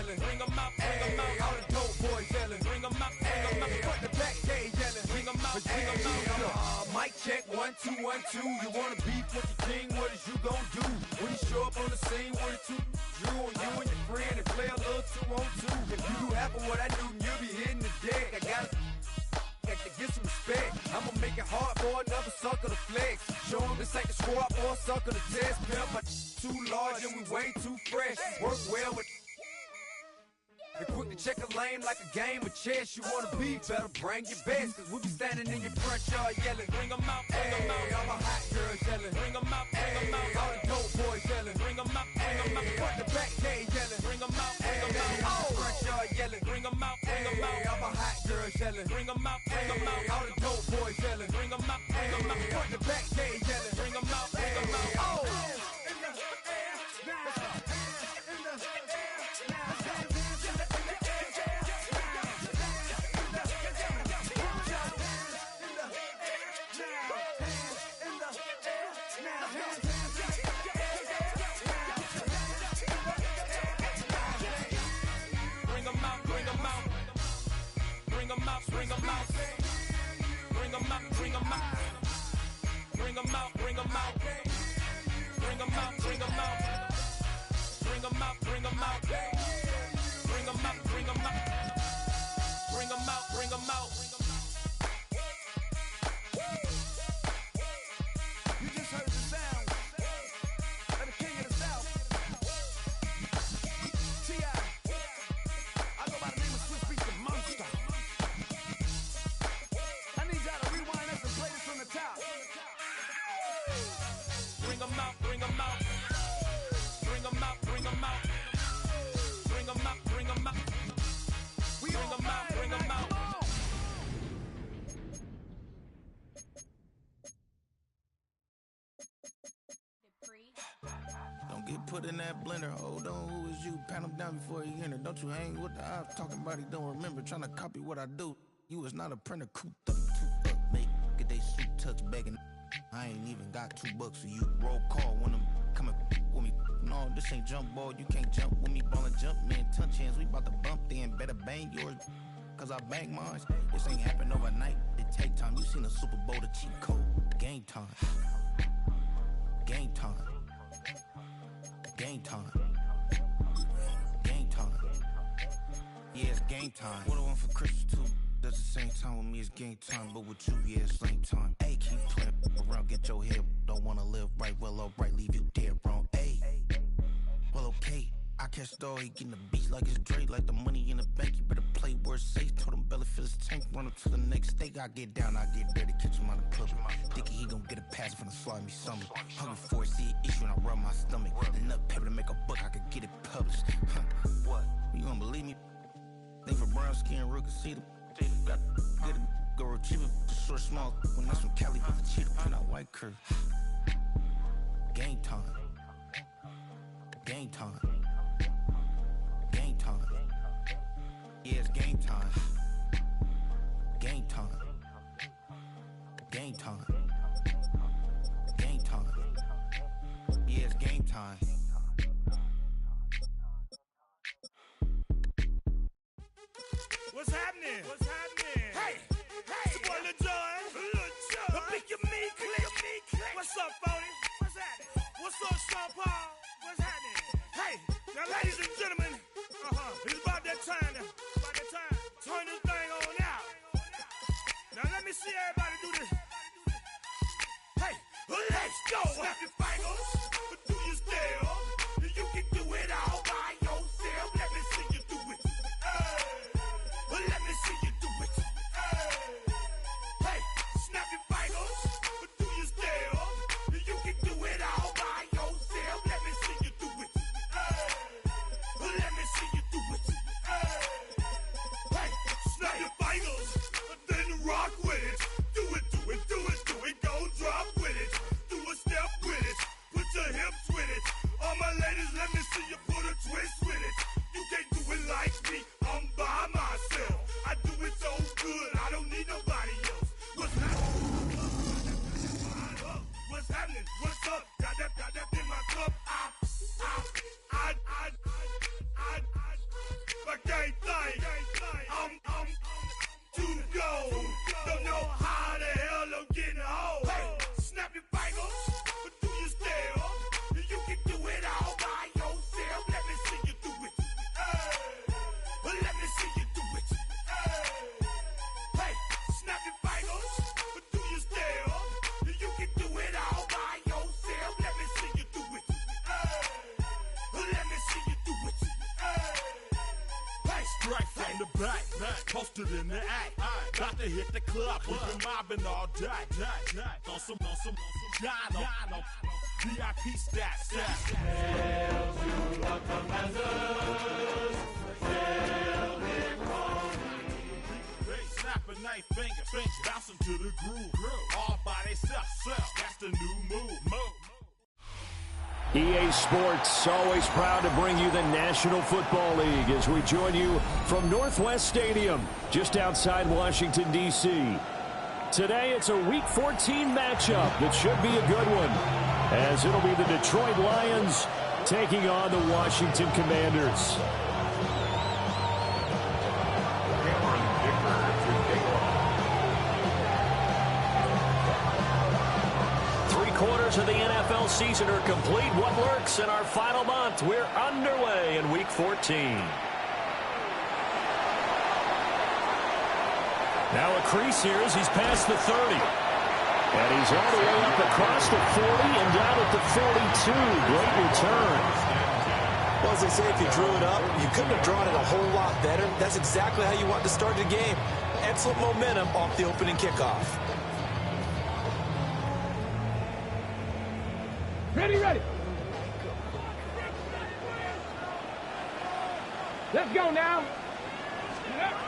yelling. Bring 'em out, bring 'em out. All the dope boys yelling. Bring 'em out, bring 'em out. Front the back gate yelling. Bring 'em out, bring 'em out. Mic check 1 2 1 2. You wanna beef with the king? What is you gon' do when you show up on the scene with a two? You and your friend and play a little 2 on 2. If you do half of what I do, you'll be hitting the deck. I got to get some respect. I'ma make it hard for another sucker to flex. Show him this ain't the squad for a sucker to test. Pimp, my too large and we way too fresh. Work well with. And quick to check a lane like a game of chess. You wanna be better, bring your best. Cause we be standing in your front yard yelling. Bring 'em out, bring 'em out. All my hot girls yelling. Bring 'em out, bring 'em out. All the dope boys yelling. Bring 'em out, bring 'em out. Front the back gate yelling. Bring 'em out, bring 'em out. Oh, front yard yelling. Bring 'em out, bring 'em out. All my hot girls yelling. Bring 'em out, bring 'em out. All the dope boys yelling. Bring 'em out, bring 'em out. Front the back gate yelling. Bring 'em out, bring 'em out. Oh. Bring 'em out, bring 'em out, bring 'em out, bring 'em out, bring 'em out, bring 'em out, bring 'em out, bring 'em out, bring 'em out, bring 'em out, bring 'em out, bring 'em out, bring 'em out. You just heard the sound of the king of the south. T.I. I go by the name of Swiss Beats the Monster. Bring 'em out, bring 'em out, bring 'em out, bring 'em out, bring 'em out, bring 'em out, bring 'em out, bring 'em out. Don't get put in that blender. Hold on, who is you? Pat him down before he enter. Don't you hang with the ops talking about he don't remember. Trying to copy what I do. You was not a printer, cooped up, toot up, make get they suit touch begging. I ain't even got $2 for you. Roll call when I'm coming with me. No, this ain't jump ball. You can't jump with me. Ballin' jump, man. Touch hands. We bout to bump then. Better bang yours, cause I bang mine. This ain't happen overnight. It take time. You seen the Super Bowl, the cheat code. Game time. Game time. Game time. Game time. Yeah, it's game time. What I want for Christmas too. At the same time with me, it's game time, but with you, yeah, it's lame time. Hey, keep playing around, get your head. Don't wanna live right, well, alright, leave you dead wrong. Hey, well, okay. I catch the dog, he getting the beats like it's Dre, like the money in the bank. You better play where it's safe. Told him belly fill his tank, run up to the next steak. I get down, I get dirty, catch him on the club. Thinking he gon' get a pass from the slide me something. Hungry for it, see an issue and I rub my stomach. Enough paper to make a book, I could get it published. Huh, what? You gonna believe me? Think for brown skin, real can see them. Got get it, go retrieve it, short small. When that's from Cali, but the cheetah print out white curve. Game time. Game time. Game time. Yeah, it's game time. Game time. Game time. Game time. Yeah, it's game time. What's happening? What's happening? Hey, hey, it's your boy Lil Jon. The Pick Your Me Click. What's up, Phony? What's happening? What's up, Sean Paul? What's happening? Hey, now, ladies and gentlemen, it's about that time. Turn this thing on out. Now, let me see everybody do this. Hey, let's go. Snap your fingers, but do you still? You can do it all by yourself. Let me see you do it. Let me see you do it. Hey, snap your fingers, but do you still? You can do it all by yourself. Let me see you do it. Let me see you do it. Hey, snap your fingers, then rock with it. Do it. back, posted in the act. Got to hit the club, we've been mobbing all day. On some Jono, VIP stats. Hail to the commanders, hail him home. Snapping knife fingers, bouncing to the groove. All by themselves, that's the new move. EA Sports, always proud to bring you the National Football League as we join you from Northwest Stadium, just outside Washington, D.C. Today, it's a Week 14 matchup that should be a good one, as it'll be the Detroit Lions taking on the Washington Commanders. Quarters of the NFL season are complete. What lurks in our final month? We're underway in Week 14. Now a crease here as he's past the 30. And he's all the way up across the 40 and down at the 42. Great return. Well, as they say, if you drew it up, you couldn't have drawn it a whole lot better. That's exactly how you want to start the game. Excellent momentum off the opening kickoff. Ready. Let's go now.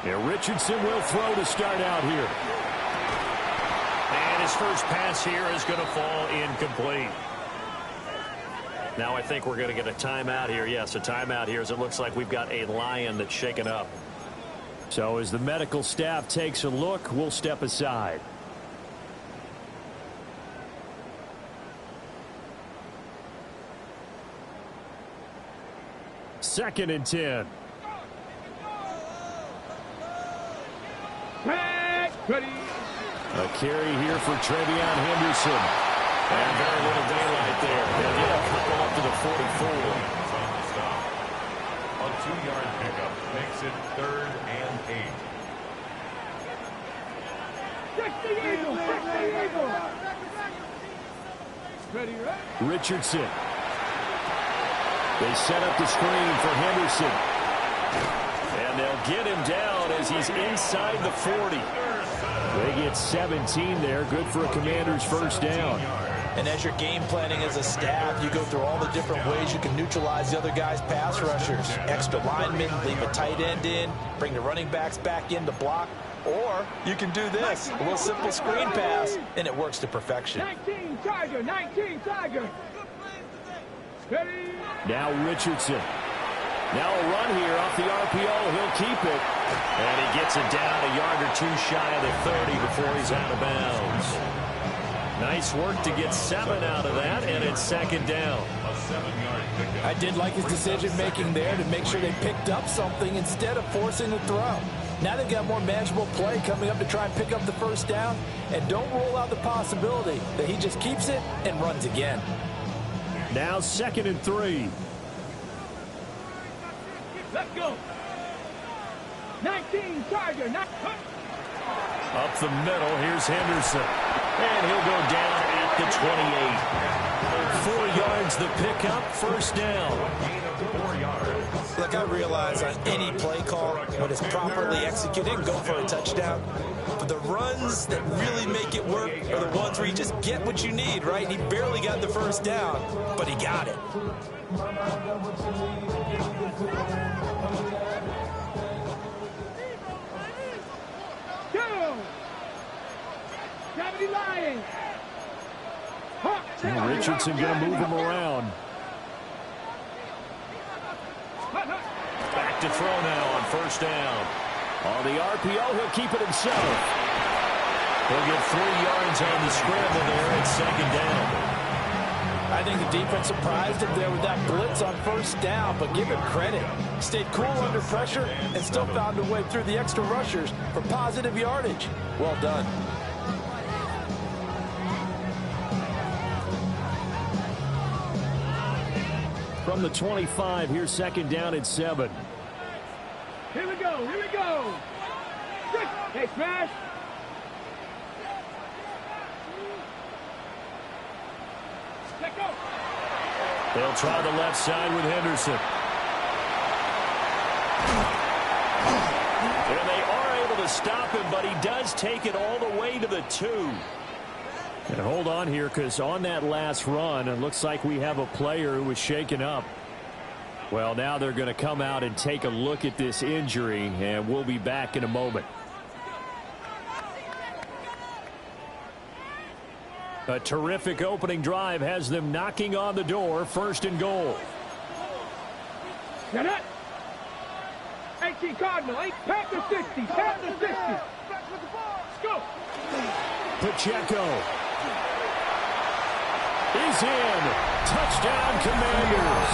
Yeah, Richardson will throw to start out here. And his first pass here is going to fall incomplete. Now I think we're going to get a timeout here. Yes, a timeout here as it looks like we've got a Lion that's shaken up. So as the medical staff takes a look, we'll step aside. Second and 10. Ready. A carry here for Trevion Henderson. And very little daylight there. They'll get a couple up to the 44. A 2-yard pickup makes it 3rd and 8. Check the eagle. Ready. Richardson. They set up the screen for Henderson. And they'll get him down as he's inside the 40. They get 17 there. Good for a Commander's first down. And as you're game planning as a staff, you go through all the different ways you can neutralize the other guy's pass rushers. Extra linemen, leave a tight end in, bring the running backs back in to block. Or you can do this, a little simple screen pass, and it works to perfection. 19 Tiger. Ready. Now Richardson. Now a run here off the RPO. He'll keep it. And he gets it down a yard or two shy of the 30 before he's out of bounds. Nice work to get 7 out of that, and it's second down. A 7-yard pickup. I did like his decision-making there to make sure they picked up something instead of forcing the throw. Now they've got more manageable play coming up to try and pick up the first down, and don't rule out the possibility that he just keeps it and runs again. Now 2nd and 3. Let's go. 19 Tiger. Up the middle, here's Henderson. And he'll go down at the 28. 4 yards the pickup, first down. Gain of 4 yards. Look, I realize on any play call, when it's properly executed, go for a touchdown. But the runs that really make it work are the ones where you just get what you need, right? He barely got the first down, but he got it. Go. Gravity Lions. And Richardson going to move him around. Back to throw now on first down. On the RPO, he'll keep it himself. He'll get 3 yards on the scramble there at second down. I think the defense surprised him there with that blitz on first down, but give him credit. Stayed cool under pressure and still found a way through the extra rushers for positive yardage. Well done. From the 25, here's second down at 7. Here we go. Hey, smash. Let go. They'll try the left side with Henderson. to stop him, but he does take it all the way to the 2. And hold on here, because on that last run, it looks like we have a player who was shaken up. Well, now they're going to come out and take a look at this injury, and we'll be back in a moment. A terrific opening drive has them knocking on the door, 1st and goal. Get it. 18 Cardinal, 8, pack the 60, pack the 60. Let's go. Pacheco is in. Touchdown, Commanders.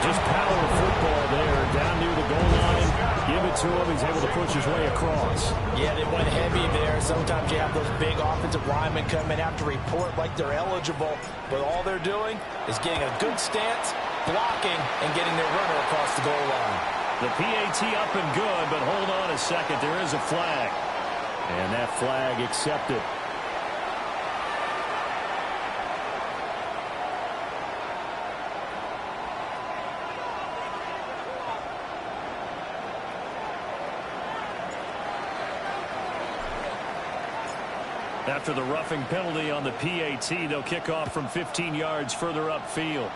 Just power football there, down near the goal line. Give it to him. He's able to push his way across. Yeah, they went heavy there. Sometimes you have those big offensive linemen come in, have to report like they're eligible, but all they're doing is getting a good stance, blocking, and getting their runner across the goal line. The PAT up and good, but hold on a second. There is a flag. And that flag accepted. After the roughing penalty on the PAT, they'll kick off from 15 yards further upfield.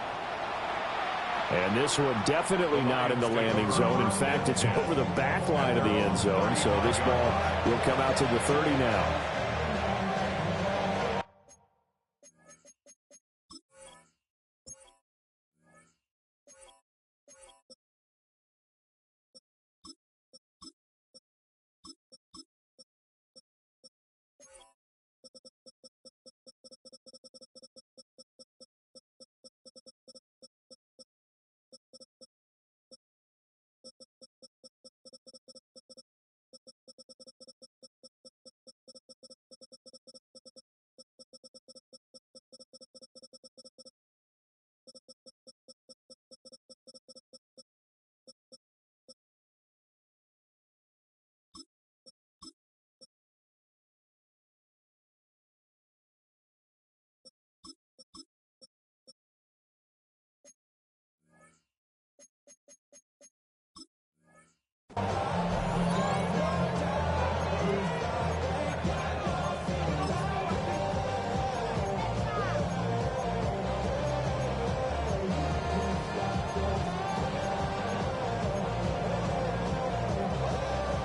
And this one definitely not in the landing zone. In fact, it's over the back line of the end zone. So this ball will come out to the 30 now.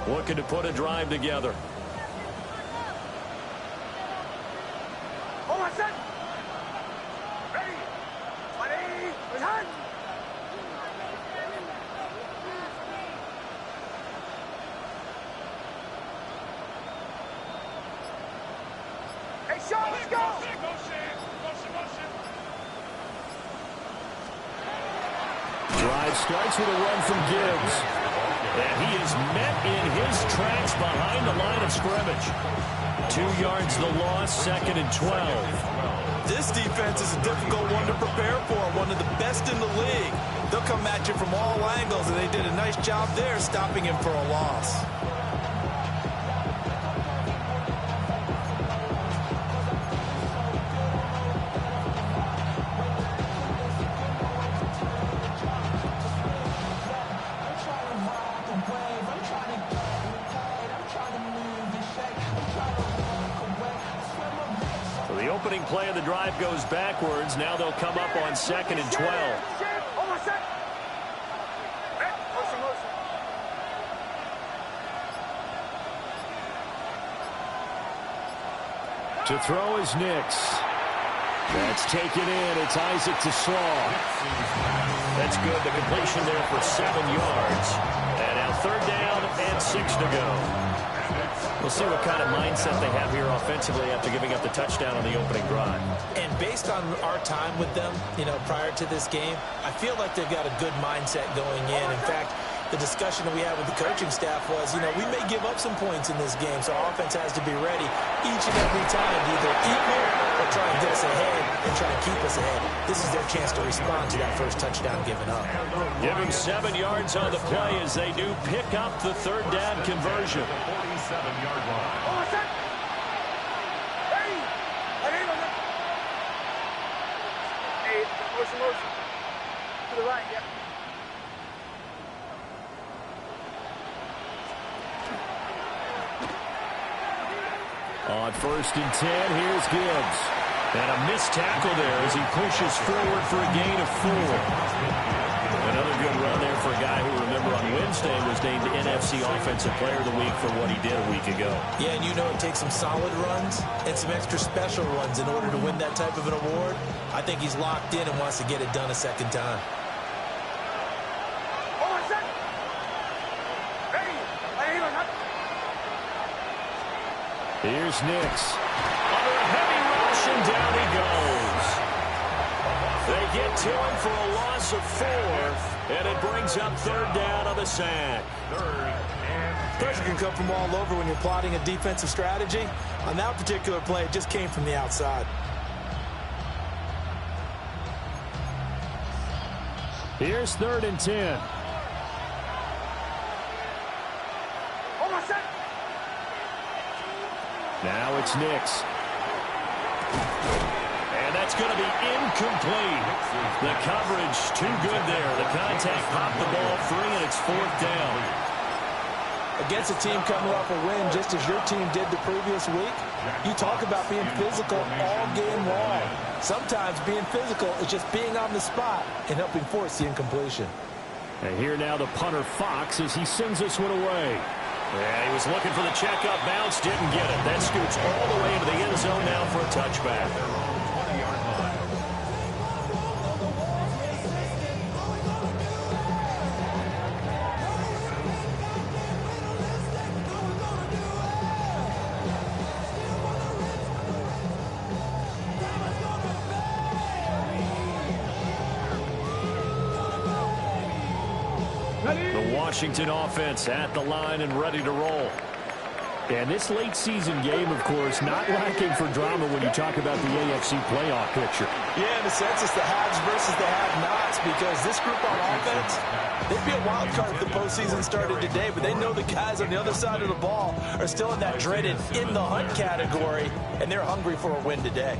Looking to put a drive together. Hold on, set. Ready. Ready. Behind. Hey, Sean, let's go. Drive starts with a run from Gibbs. And he is met in his tracks behind the line of scrimmage. 2 yards the loss, 2nd and 12. This defense is a difficult one to prepare for, one of the best in the league. They'll come at you from all angles, and they did a nice job there stopping him for a loss. Opening play of the drive goes backwards. Now they'll come up on 2nd and 12. To throw is Nix. That's taken in. It's Isaac to Slaw. That's good. The completion there for 7 yards. And now 3rd down and 6 to go. We'll see what kind of mindset they have here offensively after giving up the touchdown on the opening drive. And based on our time with them, prior to this game, I feel like they've got a good mindset going in. In fact, the discussion that we had with the coaching staff was, we may give up some points in this game, so our offense has to be ready each and every time to either equal or try and get us ahead and try and keep us ahead. This is their chance to respond to that first touchdown given up. Give him 7 yards on the play as they do pick up the 3rd down conversion. 47-yard line. Motion. To the right, yeah. On 1st and 10, here's Gibbs. And a missed tackle there as he pushes forward for a gain of 4. Another good run there for a guy who, remember, on Wednesday was named NFC Offensive Player of the Week for what he did a week ago. Yeah, and you know it takes some solid runs and some extra special ones in order to win that type of an award. I think he's locked in and wants to get it done a second time. Here's Nix. Under a heavy rush, and down he goes. They get to him for a loss of 4, and it brings up 3rd down on the sack. Pressure can come from all over when you're plotting a defensive strategy. On that particular play, it just came from the outside. Here's 3rd and 10. Now it's Nix. And that's going to be incomplete. The coverage too good there. The contact popped the ball free, and it's 4th down. Against a team coming off a win, just as your team did the previous week, you talk about being physical all game long. Sometimes being physical is just being on the spot and helping force the incompletion. And here now the punter Fox as he sends this one away. Yeah, he was looking for the checkup bounce, didn't get it. That scoots all the way into the end zone now for a touchback. The Washington offense at the line and ready to roll. And this late season game, of course, not lacking for drama when you talk about the AFC playoff picture. Yeah, in a sense, it's the haves versus the have-nots, because this group on offense, they'd be a wild card if the postseason started today, but they know the guys on the other side of the ball are still in that dreaded in-the-hunt category, and they're hungry for a win today.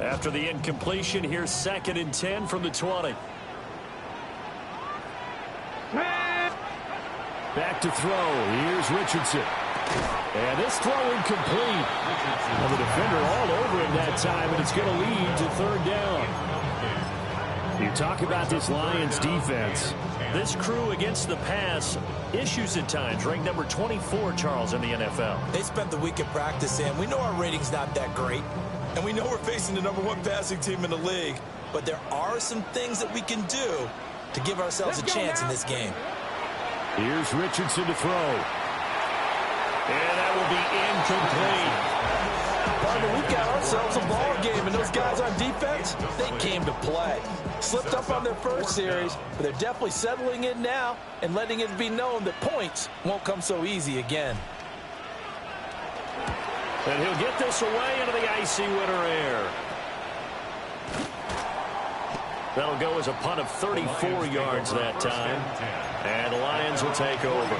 After the incompletion, here's 2nd and 10 from the 20. Back to throw. Here's Richardson. And this throw incomplete. And the defender all over him that time, and it's going to lead to 3rd down. You talk about this Lions defense. This crew against the pass, issues at times, ranked number 24, Charles, in the NFL. They spent the week of practice in. We know our rating's not that great, and we know we're facing the number 1 passing team in the league, but there are some things that we can do to give ourselves a chance in this game. Here's Richardson to throw. And that will be incomplete. Partner, we've got ourselves a ball game, and those guys on defense, they came to play. Slipped up on their first series, but they're definitely settling in now and letting it be known that points won't come so easy again. And he'll get this away into the icy winter air. That'll go as a punt of 34 yards that time. And the Lions will take over.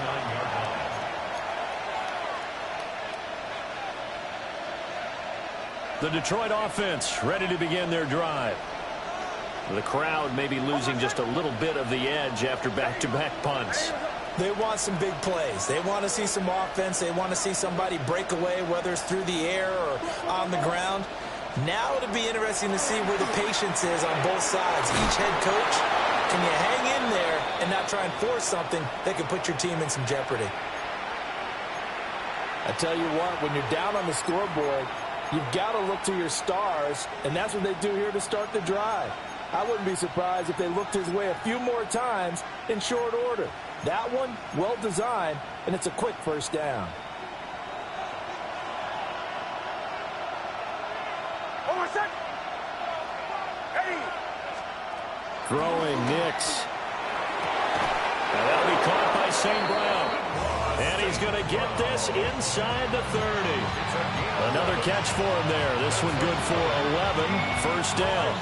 The Detroit offense ready to begin their drive. The crowd may be losing just a little bit of the edge after back-to-back punts. They want some big plays. They want to see some offense. They want to see somebody break away, whether it's through the air or on the ground. Now it'll be interesting to see where the patience is on both sides. Each head coach, can you hang in there and not try and force something that could put your team in some jeopardy? I tell you what, when you're down on the scoreboard, you've got to look to your stars, and that's what they do here to start the drive. I wouldn't be surprised if they looked his way a few more times in short order. That one, well designed, and it's a quick 1st down. Throwing Nix. And that'll be caught by St. Brown. And he's going to get this inside the 30. Another catch for him there. This one good for 11. 1st down.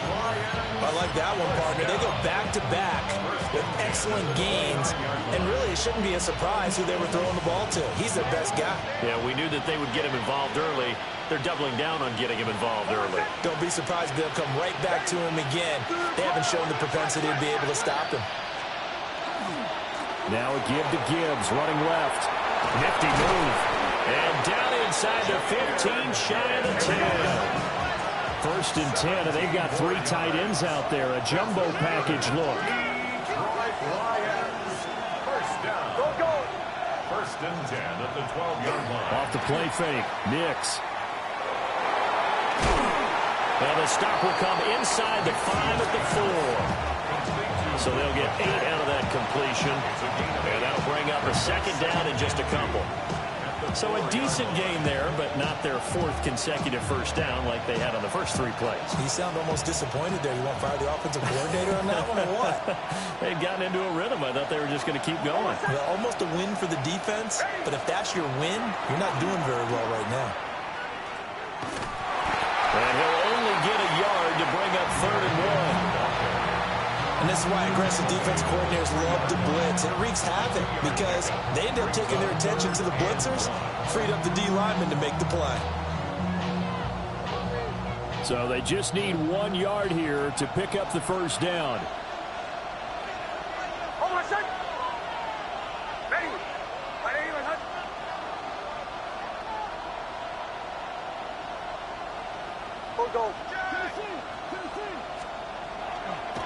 I like that one, partner. They go back-to-back with excellent gains. And really, it shouldn't be a surprise who they were throwing the ball to. He's their best guy. Yeah, we knew that they would get him involved early. They're doubling down on getting him involved early. Don't be surprised if they'll come right back to him again. They haven't shown the propensity to be able to stop him. Now a give to Gibbs, running left. Nifty move. And down inside the 15, shy of the 10. First and 10, and they've got 3 tight ends out there. A jumbo package look. First down. Go. First and 10 at the 12-yard line. Off the play fake. Nix. And the stop will come inside the 5 at the 4. So they'll get 8 out of that completion. And that'll bring up a second down in just a couple. So a decent gain there, but not their 4th consecutive first down like they had on the first 3 plays. You sound almost disappointed there. You want to fire the offensive coordinator on that one or what? They'd gotten into a rhythm. I thought they were just going to keep going. Yeah, almost a win for the defense, but if that's your win, you're not doing very well right now. And he'll only get a yard to bring up 3rd and 1. And this is why aggressive defense coordinators love to blitz. It wreaks havoc because they end up taking their attention to the blitzers, freed up the D lineman to make the play. So they just need 1 yard here to pick up the first down.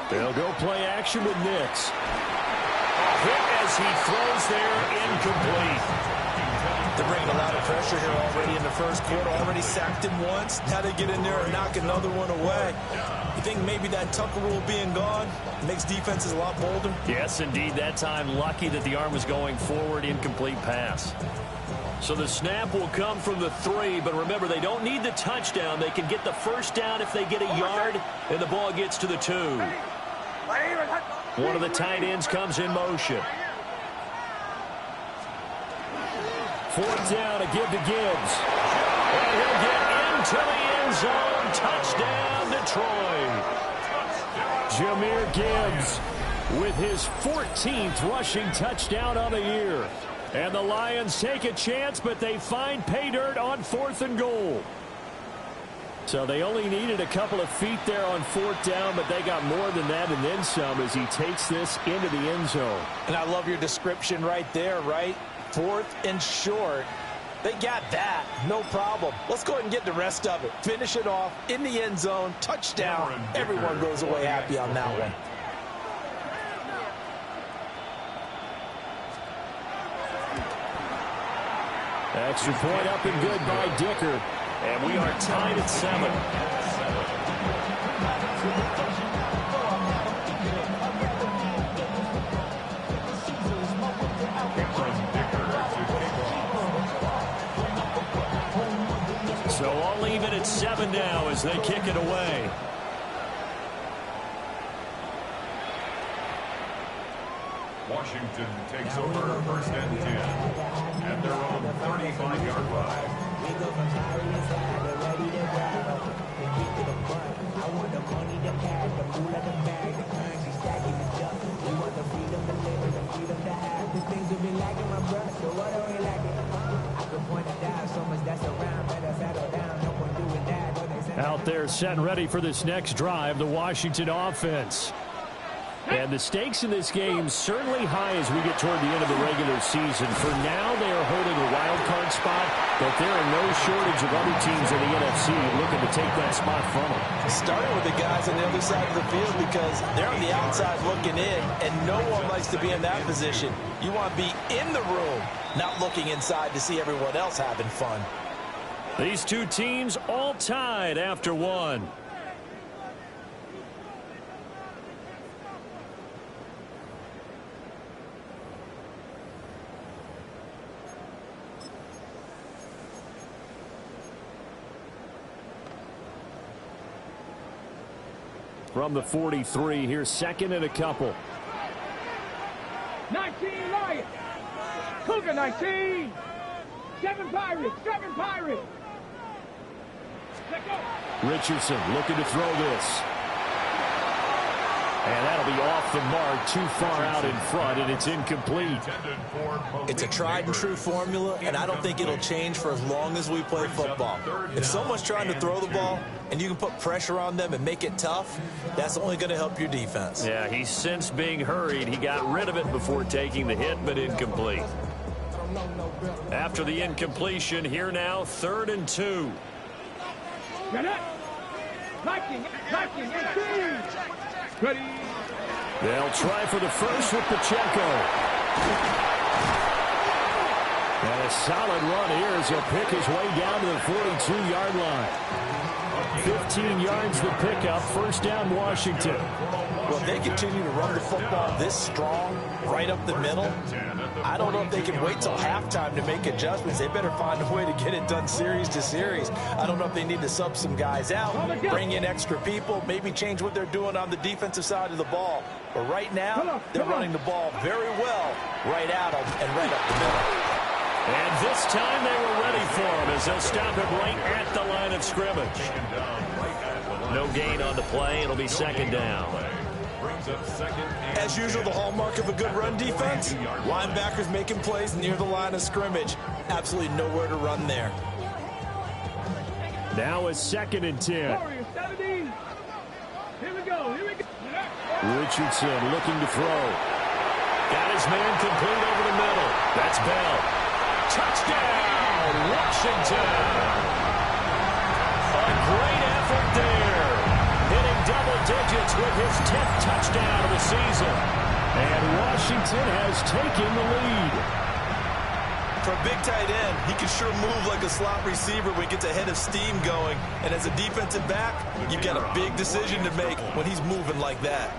They'll go play action with Nix. Hit as he throws there, incomplete. They're bringing a lot of pressure here already in the first quarter. Already sacked him once. Now they get in there and knock another one away. You think maybe that Tucker rule being gone makes defenses a lot bolder? Yes, indeed. That time, lucky that the arm was going forward, incomplete pass. So the snap will come from the 3, but remember, they don't need the touchdown. They can get the first down if they get a yard, and the ball gets to the 2. One of the tight ends comes in motion. 4th down, a give to Gibbs. And he'll get into the end zone. Touchdown, Detroit. Jahmyr Gibbs with his 14th rushing touchdown on the year. And the Lions take a chance, but they find pay dirt on 4th and goal. So they only needed a couple of feet there on 4th down, but they got more than that and then some as he takes this into the end zone. And I love your description right there, right? 4th and short. They got that. No problem. Let's go ahead and get the rest of it. Finish it off in the end zone. Touchdown. Everyone goes away happy on that one. Extra point up and good by Dicker. And we are tied at 7. So I'll leave it at 7 now as they kick it away. Washington takes over first and 10 at their own 35-yard line. Out there set and ready for this next drive, the Washington offense. And the stakes in this game certainly high as we get toward the end of the regular season. For now, they are holding a wild card spot, but there are no shortage of other teams in the NFC looking to take that spot from them. Starting with the guys on the other side of the field because they're on the outside looking in, and no one likes to be in that position. You want to be in the room, not looking inside to see everyone else having fun. These two teams all tied after 1. From the 43, here's 2nd and a couple. 19 Lions. Cougar 19. 7 Pirates. 7 Pirates. Let go. Richardson looking to throw this. And that'll be off the mark, too far out in front, and it's incomplete. It's a tried and true formula, and I don't think it'll change for as long as we play football. If someone's trying to throw the ball and you can put pressure on them and make it tough, that's only going to help your defense. Yeah, he sensed being hurried. He got rid of it before taking the hit, but incomplete. After the incompletion, here now, 3rd and 2. Ready. They'll try for the first with Pacheco. And a solid run here as he'll pick his way down to the 42-yard line. 15 yards the pickup, first down Washington. Well, if they continue to run the football this strong, right up the middle, I don't know if they can wait till halftime to make adjustments. They better find a way to get it done series to series. I don't know if they need to sub some guys out, bring in extra people, maybe change what they're doing on the defensive side of the ball. But right now, they're running the ball very well right at them and right up the middle. And this time they were ready for him as they'll stop him right at the line of scrimmage. No gain on the play. It'll be second down. As usual, the hallmark of a good run defense, linebackers making plays near the line of scrimmage. Absolutely nowhere to run there. Now it's 2nd and 10. Here we go. Richardson looking to throw. Got his man complete over the middle. That's Bell. Touchdown, Washington. A great effort there. Hitting double digits with his 10th touchdown of the season. And Washington has taken the lead. For a big tight end, he can sure move like a slot receiver when he gets a head of steam going. And as a defensive back, you've got a big decision to make when he's moving like that.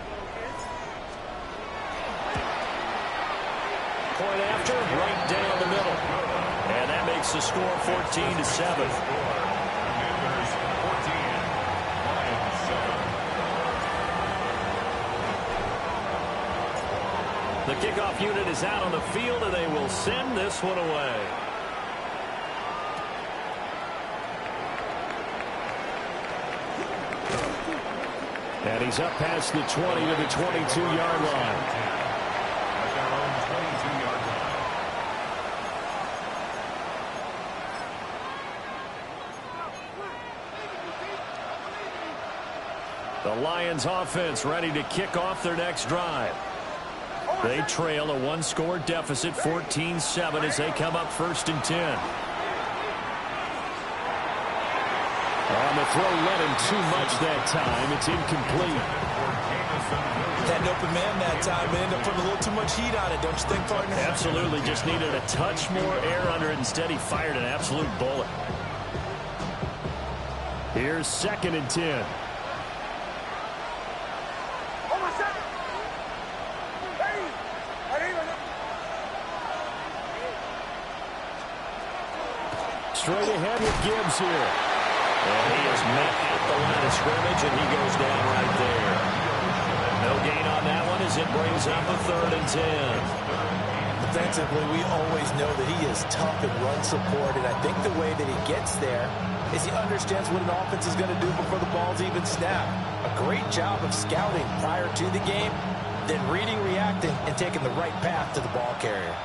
Point after, right down the middle. And that makes the score 14-7. The kickoff unit is out on the field, and they will send this one away. And he's up past the 20 to the 22-yard line. The Lions offense ready to kick off their next drive. They trail a one-score deficit, 14-7, as they come up 1st and 10. On the throw, led him too much that time. It's incomplete. Had an open man that time, but ended up putting a little too much heat on it, don't you think, partner? Absolutely, just needed a touch more air under it. Instead, he fired an absolute bullet. Here's 2nd and 10. Straight ahead with Gibbs here. And he is met at the line of scrimmage, and he goes down right there. No gain on that one as it brings up a 3rd and 10. Defensively, we always know that he is tough in run support, and I think the way that he gets there is he understands what an offense is going to do before the ball's even snapped. A great job of scouting prior to the game, then reading, reacting, and taking the right path to the ball carrier.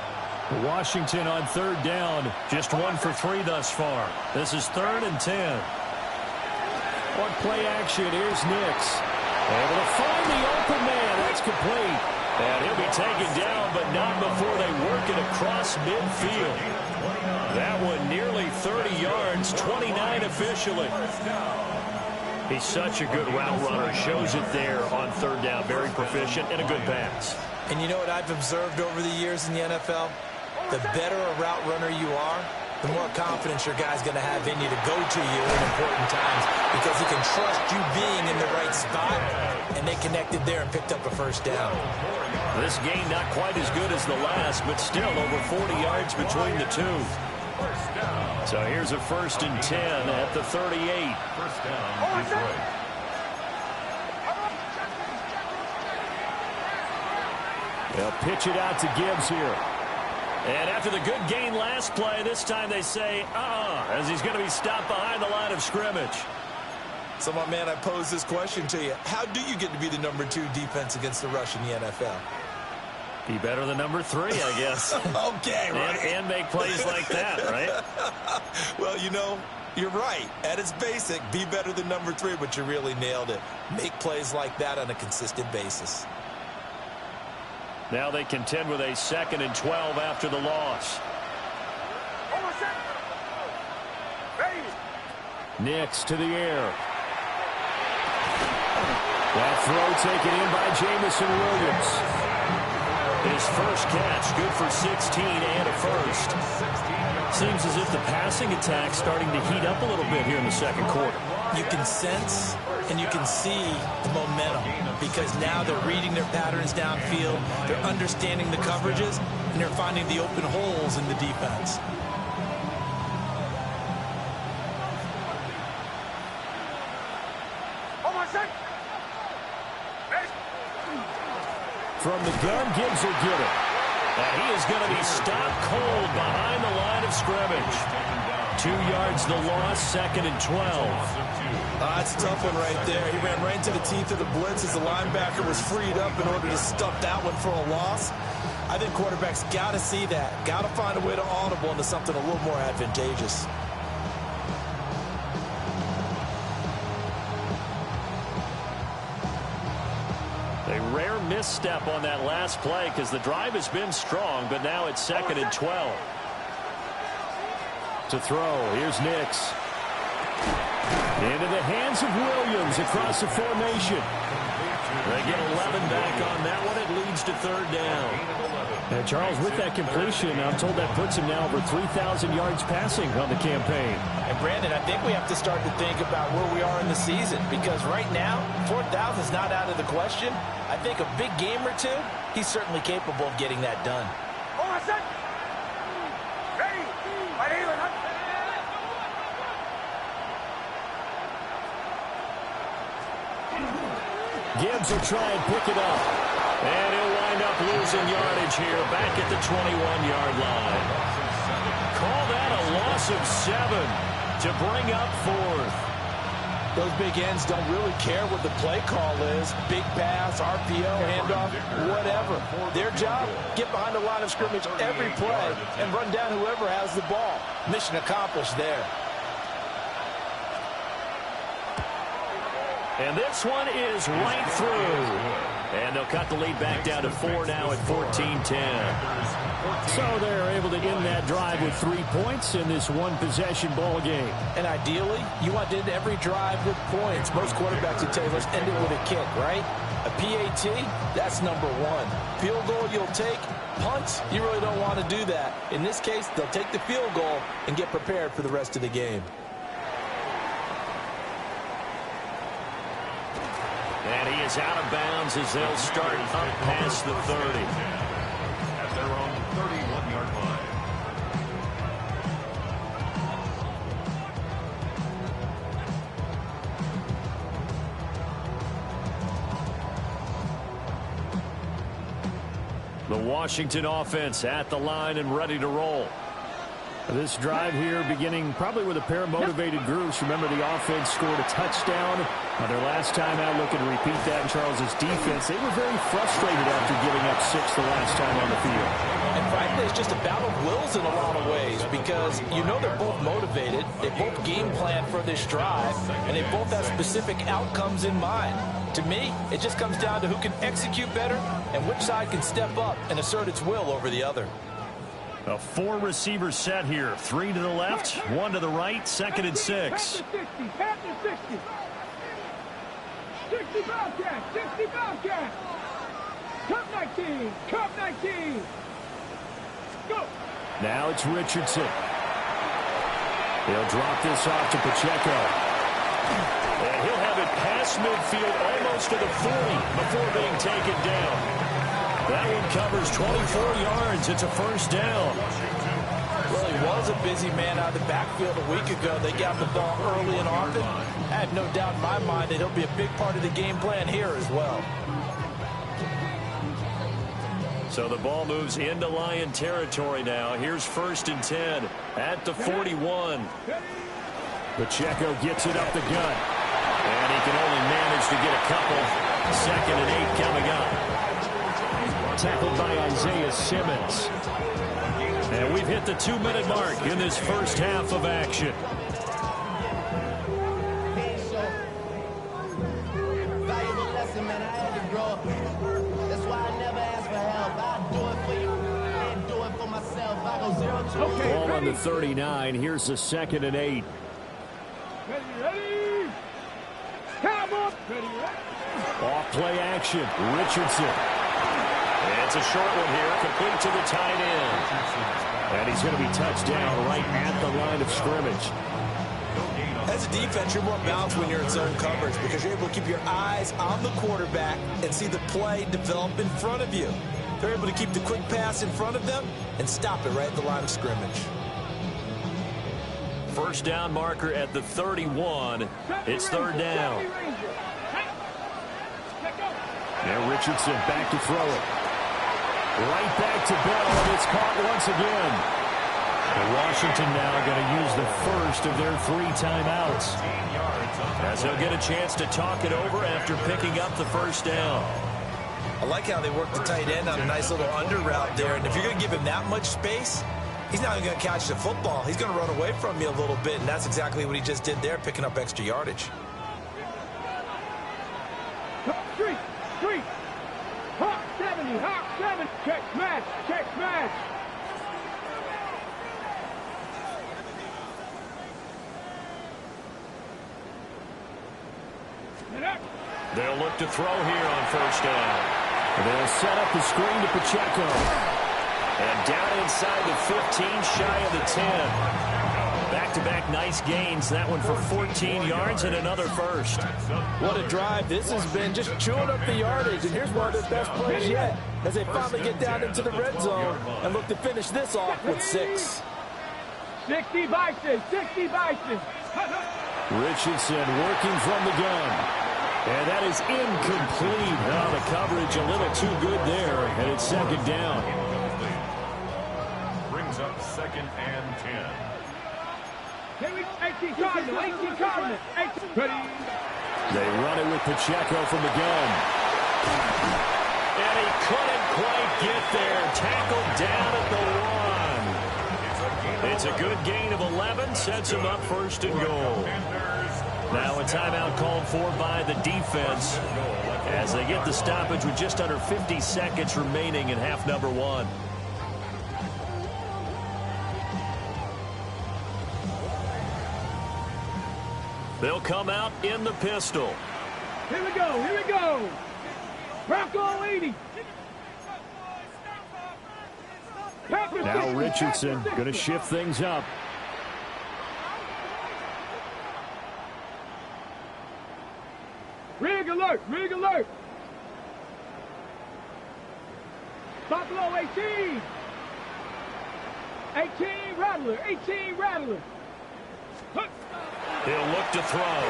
Washington on 3rd down, just 1 for 3 thus far. This is 3rd and 10. On play action, here's Nix. Able to find the open man. That's complete. And he'll be taken down, but not before they work it across midfield. That one nearly 30 yards, 29 officially. He's such a good route runner. Shows it there on 3rd down. Very proficient and a good pass. And you know what I've observed over the years in the NFL? The better a route runner you are, the more confidence your guy's going to have in you to go to you in important times because he can trust you being in the right spot, and they connected there and picked up a 1st down. This game not quite as good as the last, but still over 40 yards between the two. So here's a 1st and 10 at the 38. 1st down, Detroit. They'll pitch it out to Gibbs here. And after the good gain last play, this time they say, as he's going to be stopped behind the line of scrimmage. So, my man, I pose this question to you. How do you get to be the number 2 defense against the rush in the NFL? Be better than number 3, I guess. Okay, right. And make plays like that, right? Well, you know, you're right. At its basic, be better than number 3, but you really nailed it. Make plays like that on a consistent basis. Now they contend with a 2nd and 12 after the loss. Nix to the air. That throw taken in by Jamison Williams. His first catch, good for 16 and a first. Seems as if the passing attack's starting to heat up a little bit here in the second quarter. You can sense and you can see the momentum because now they're reading their patterns downfield, they're understanding the coverages, and they're finding the open holes in the defense. From the gun, Gibbs will get it. And he is going to be stopped cold behind the line of scrimmage. 2 yards the loss, 2nd and 12. That's a tough one right there. He ran right into the teeth of the blitz as the linebacker was freed up in order to stuff that one for a loss. I think quarterbacks got to see that. Got to find a way to audible into something a little more advantageous. A rare misstep on that last play because the drive has been strong, but now it's 2nd and 12. To throw, here's Nix. Into the hands of Williams across the formation. They get 11 back on that one. It leads to 3rd down. And Charles, with that completion, I'm told that puts him now over 3,000 yards passing on the campaign. And Brandon, I think we have to start to think about where we are in the season because right now, 4,000 is not out of the question. I think a big game or two, he's certainly capable of getting that done. Gibbs will try and pick it up. And he'll wind up losing yardage here back at the 21-yard line. Call that a loss of 7 to bring up 4th. Those big ends don't really care what the play call is. Big pass, RPO, handoff, whatever. Their job, get behind the line of scrimmage every play and run down whoever has the ball. Mission accomplished there. And this one is right through. And they'll cut the lead back down to 4 now at 14-10. So they're able to end that drive with 3 points in this one-possession ball game. And ideally, you want to end every drive with points. Most quarterbacks would tell you, let's end it with a kick, right? A PAT, that's number 1. Field goal you'll take. Punts, you really don't want to do that. In this case, they'll take the field goal and get prepared for the rest of the game. And he is out of bounds as they'll start up past the 30. At their own 31-yard line. The Washington offense at the line and ready to roll. This drive here beginning probably with a pair of motivated groups. Remember, the offense scored a touchdown their last time out. Looking to repeat that in Charles's defense. They were very frustrated after giving up 6 the last time on the field. And frankly, it's just a battle of wills in a lot of ways because you know they're both motivated. They both game plan for this drive, and they both have specific outcomes in mind. To me, it just comes down to who can execute better and which side can step up and assert its will over the other. A 4-receiver set here. 3 to the left, 1 to the right, 2nd and 6. 60 Bobcats, 60 Bobcats. Cup 19, Cup 19. Go. Now it's Richardson. He'll drop this off to Pacheco. And he'll have it past midfield almost to the 40 before being taken down. That one covers 24 yards. It's a 1st down. Well, he was a busy man out of the backfield a week ago. They got the ball early and often. I have no doubt in my mind that he'll be a big part of the game plan here as well. So the ball moves into Lion territory now. Here's 1st and 10 at the 41. Pacheco gets it up the gut. And he can only manage to get a couple. 2nd and 8 coming up. Tackled by Isaiah Simmons. And we've hit the 2-minute mark in this first half of action. Valuable lesson, man. I had to grow up. That's why I never ask for help. I do it for you and do it for myself. I go 0 to Ball on the 39. Here's the 2nd and 8. Ready. Cowboy. Ready. Off play action. Richardson. It's a short one here. Complete to the tight end. And he's going to be touched down right at the line of scrimmage. As a defense, you're more balanced when you're in zone coverage because you're able to keep your eyes on the quarterback and see the play develop in front of you. They're able to keep the quick pass in front of them and stop it right at the line of scrimmage. First down marker at the 31. It's 3rd down. Now Richardson back to throw it. Right back to Bell, and it's caught once again. Washington now going to use the first of their 3 timeouts, as they'll get a chance to talk it over after picking up the first down. I like how they work the tight end on a nice little under route there, and if you're going to give him that much space, he's not even going to catch the football. He's going to run away from you a little bit, and that's exactly what he just did there, picking up extra yardage. Street. Hawk 70. Check smash. They'll look to throw here on first down. They'll set up the screen to Pacheco. And down inside the 15, shy of the 10. Back-to-back nice gains. That one for 14 yards and another first. What a drive. This has been just chewing up the yardage. And here's one of their best plays yet as they finally get down into the red zone and look to finish this off with 6. 60 Bison. Richardson working from the gun. And that is incomplete. Oh, the coverage a little too good there, and it's 2nd down. Brings up 2nd and 10. 18 Cardinal. Ready. They run it with Pacheco from the gun. And he couldn't quite get there. Tackled down at the 1. It's a good gain of 11. Sets him up 1st and goal. Now a timeout called for by the defense as they get the stoppage with just under 50 seconds remaining in half number 1. They'll come out in the pistol. Here we go. Bronco 80. Now Richardson going to shift things up. Rig alert. Buffalo 18. 18 Rattler. He'll look to throw.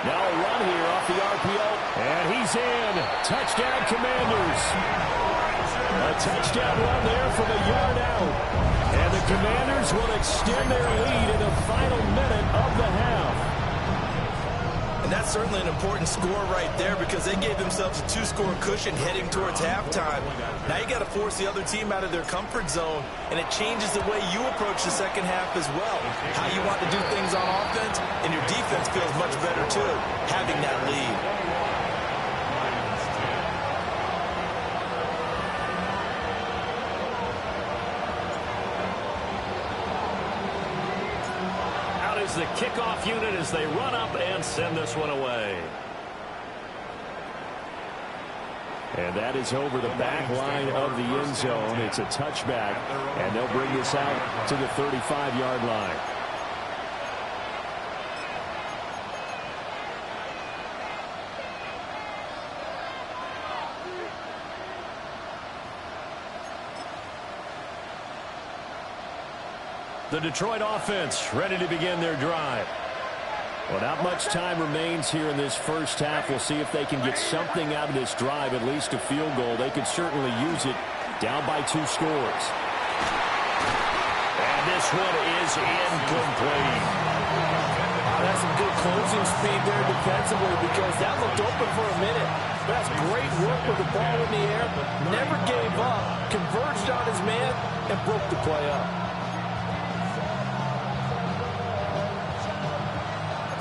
Now a run here off the RPO. And he's in. Touchdown, Commanders. A touchdown run there from a yard out. And the Commanders will extend their lead in the final minute of the half. And that's certainly an important score right there because they gave themselves a 2-score cushion heading towards halftime. Now you got to force the other team out of their comfort zone, and it changes the way you approach the second half as well. How you want to do things on offense, and your defense feels much better too, having that lead. The kickoff unit as they run up and send this one away. And that is over the back line of the end zone. It's a touchback, and they'll bring this out to the 35-yard line. The Detroit offense ready to begin their drive. Well, not much time remains here in this first half. We'll see if they can get something out of this drive, at least a field goal. They could certainly use it down by 2 scores. And this one is incomplete. That's some good closing speed there defensively because that looked open for a minute. That's great work with the ball in the air. Never gave up, converged on his man, and broke the play up.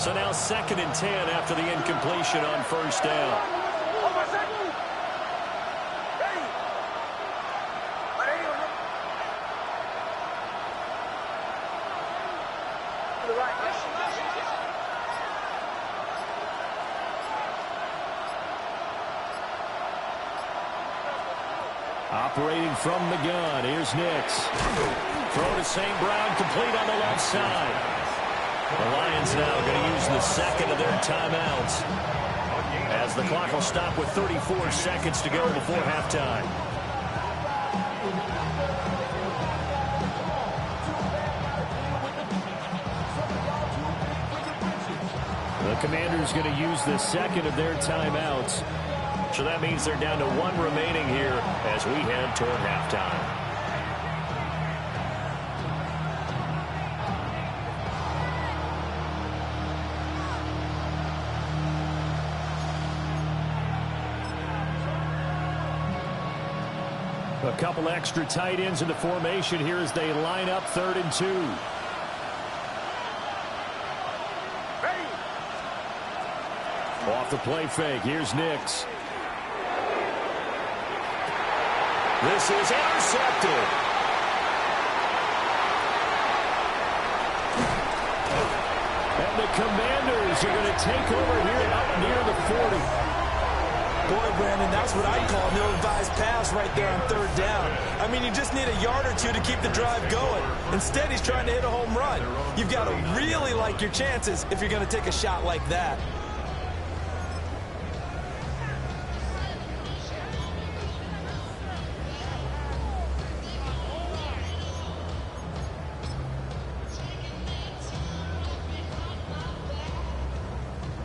So now 2nd and 10 after the incompletion on first down. Operating from the gun, here's Nix. Throw to St. Brown, complete on the left side. The Lions now going to use the second of their timeouts, as the clock will stop with 34 seconds to go before halftime. The Commanders going to use the second of their timeouts. So that means they're down to one remaining here as we head toward halftime. A couple extra tight ends in the formation here as they line up 3rd and 2. Off the play fake, here's Nix. This is intercepted. And the Commanders are going to take over here up near the 40. Boy, Brandon, that's what I'd call an ill-advised pass right there on 3rd down. I mean, you just need a yard or two to keep the drive going. Instead, he's trying to hit a home run. You've got to really like your chances if you're going to take a shot like that.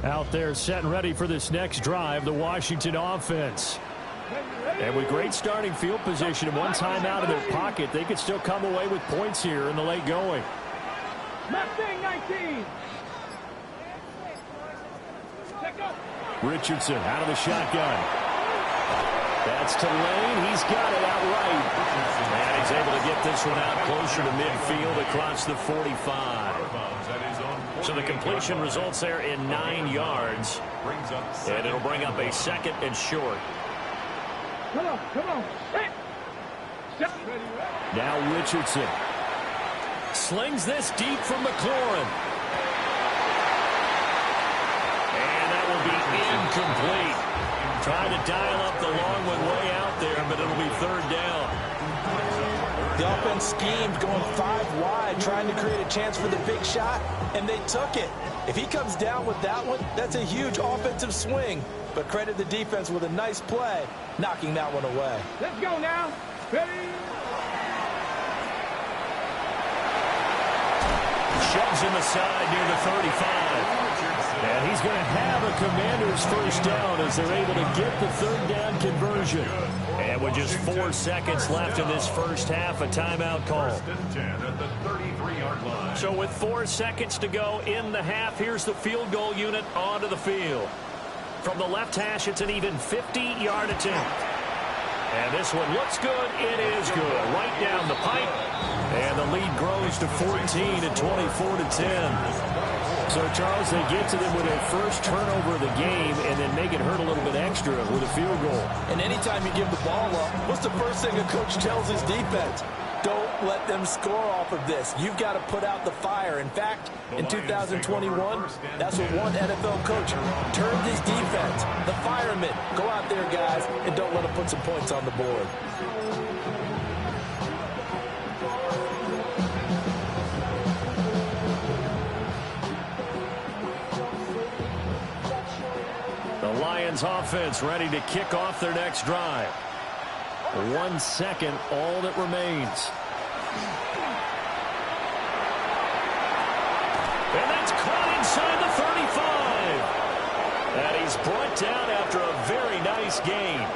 Out there set and ready for this next drive, the Washington offense. And with great starting field position and one timeout in their pocket, they could still come away with points here in the late going. Mustang 19. Richardson out of the shotgun. That's to Lane. He's got it outright. And he's able to get this one out closer to midfield across the 45. So the completion results there in 9 yards. And it'll bring up a 2nd and short. Come on. Now Richardson slings this deep from McLaurin. And that will be incomplete. Trying to dial up the long one way out there, but it'll be 3rd down. The offense schemed going 5 wide, trying to create a chance for the big shot, and they took it. If he comes down with that one, that's a huge offensive swing. But credit the defense with a nice play, knocking that one away. Let's go now. Ready? Shoves in the side near the 35. And he's going to have a Commanders first down as they're able to get the 3rd down conversion. And with just 4 seconds left in this first half, a timeout call. 1st and 10 at the 33-yard line. So with 4 seconds to go in the half, here's the field goal unit onto the field. From the left hash, it's an even 50-yard attempt. And this one looks good. It is good. Right down the pipe. And the lead grows to 14 at 24-10. So, Charles, they get to them with their first turnover of the game and then make it hurt a little bit extra with a field goal. And anytime you give the ball up, what's the first thing a coach tells his defense? Don't let them score off of this. You've got to put out the fire. In fact, in 2021, that's what one NFL coach termed his defense. The firemen. Go out there, guys, and don't let them put some points on the board. The Lions offense ready to kick off their next drive. 1 second, all that remains. And that's caught inside the 35. And he's brought down after a very nice gain.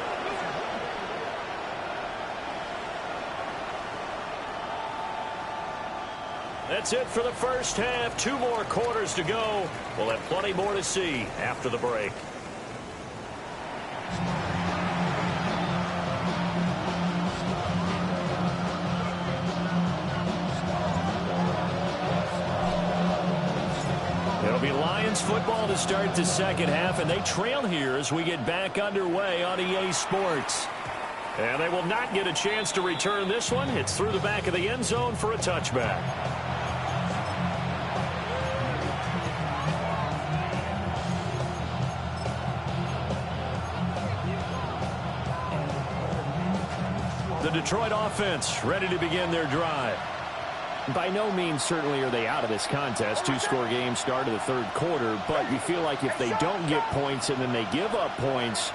That's it for the first half. 2 more quarters to go. We'll have plenty more to see after the break. It'll be Lions football to start the second half, and they trail here as we get back underway on EA Sports. And they will not get a chance to return this one. It's through the back of the end zone for a touchback. Detroit offense ready to begin their drive. By no means certainly are they out of this contest. Two-score game start of the third quarter, but you feel like if they don't get points and then they give up points,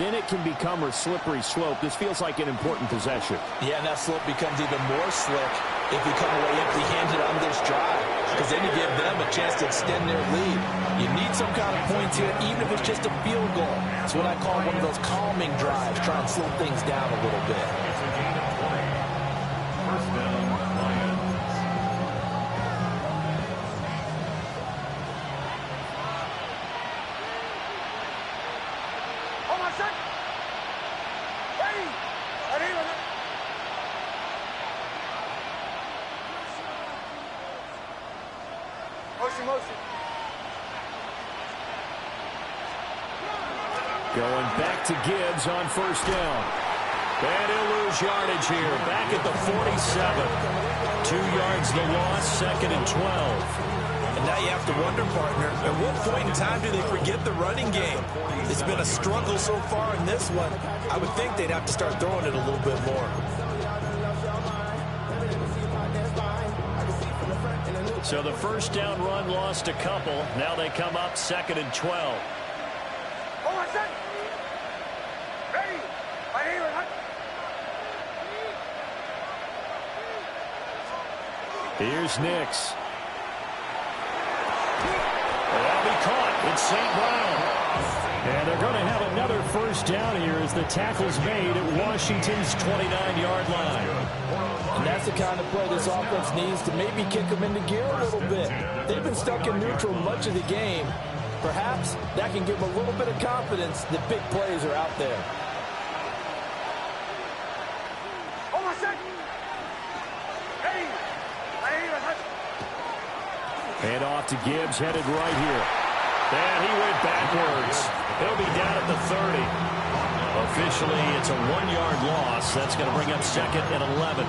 then it can become a slippery slope. This feels like an important possession. Yeah, and that slope becomes even more slick if you come away empty-handed on this drive, because then you give them a chance to extend their lead. You need some kind of points here, even if it's just a field goal. It's what I call one of those calming drives, try and slow things down a little bit. It's a gain of 20. First down, Lions. On my set. Ready. Ready. Motion. Going back to Gibbs on first down. And he'll lose yardage here. Back at the 47. 2 yards the loss, second and 12. And now you have to wonder, partner, at what point in time do they forget the running game? It's been a struggle so far in this one. I would think they'd have to start throwing it a little bit more. So the first down run lost a couple. Now they come up second and 12. Here's Nix. That'll be caught. It's St. Brown. And they're going to have another first down here as the tackle's made at Washington's 29-yard line. And that's the kind of play this offense needs to maybe kick them into gear a little bit. They've been stuck in neutral much of the game. Perhaps that can give them a little bit of confidence that big plays are out there. Hand off to Gibbs, headed right here. And he went backwards. He'll be down at the 30. Officially, it's a 1-yard loss. That's going to bring up second and 11.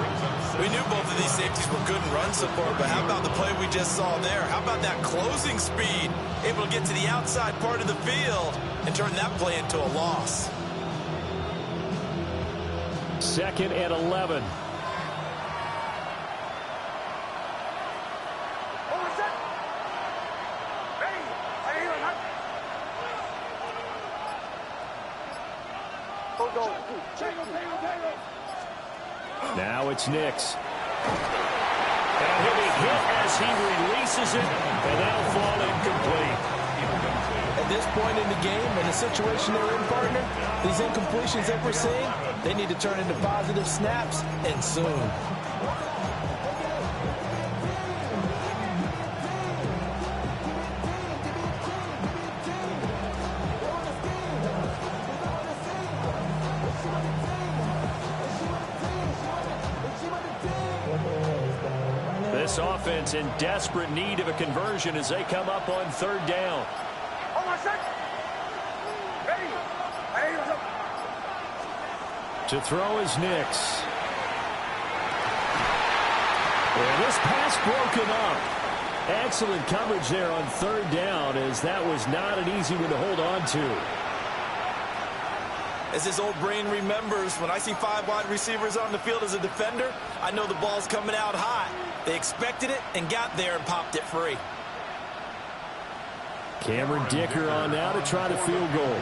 We knew both of these safeties were good and run support, but how about the play we just saw there? How about that closing speed? Able to get to the outside part of the field and turn that play into a loss. Second and 11. Now it's Nix. And he'll be hit as he releases it, and that'll fall incomplete. At this point in the game, in the situation they're in, partner, these incompletions that we're seeing, they need to turn into positive snaps, and soon. This offense in desperate need of a conversion as they come up on third down. To throw is Nix. And this pass broken up. Excellent coverage there on third down, as that was not an easy one to hold on to. As his old brain remembers, when I see 5 wide receivers on the field as a defender, I know the ball's coming out hot. They expected it and got there and popped it free. Cameron Dicker on now to try the field goal.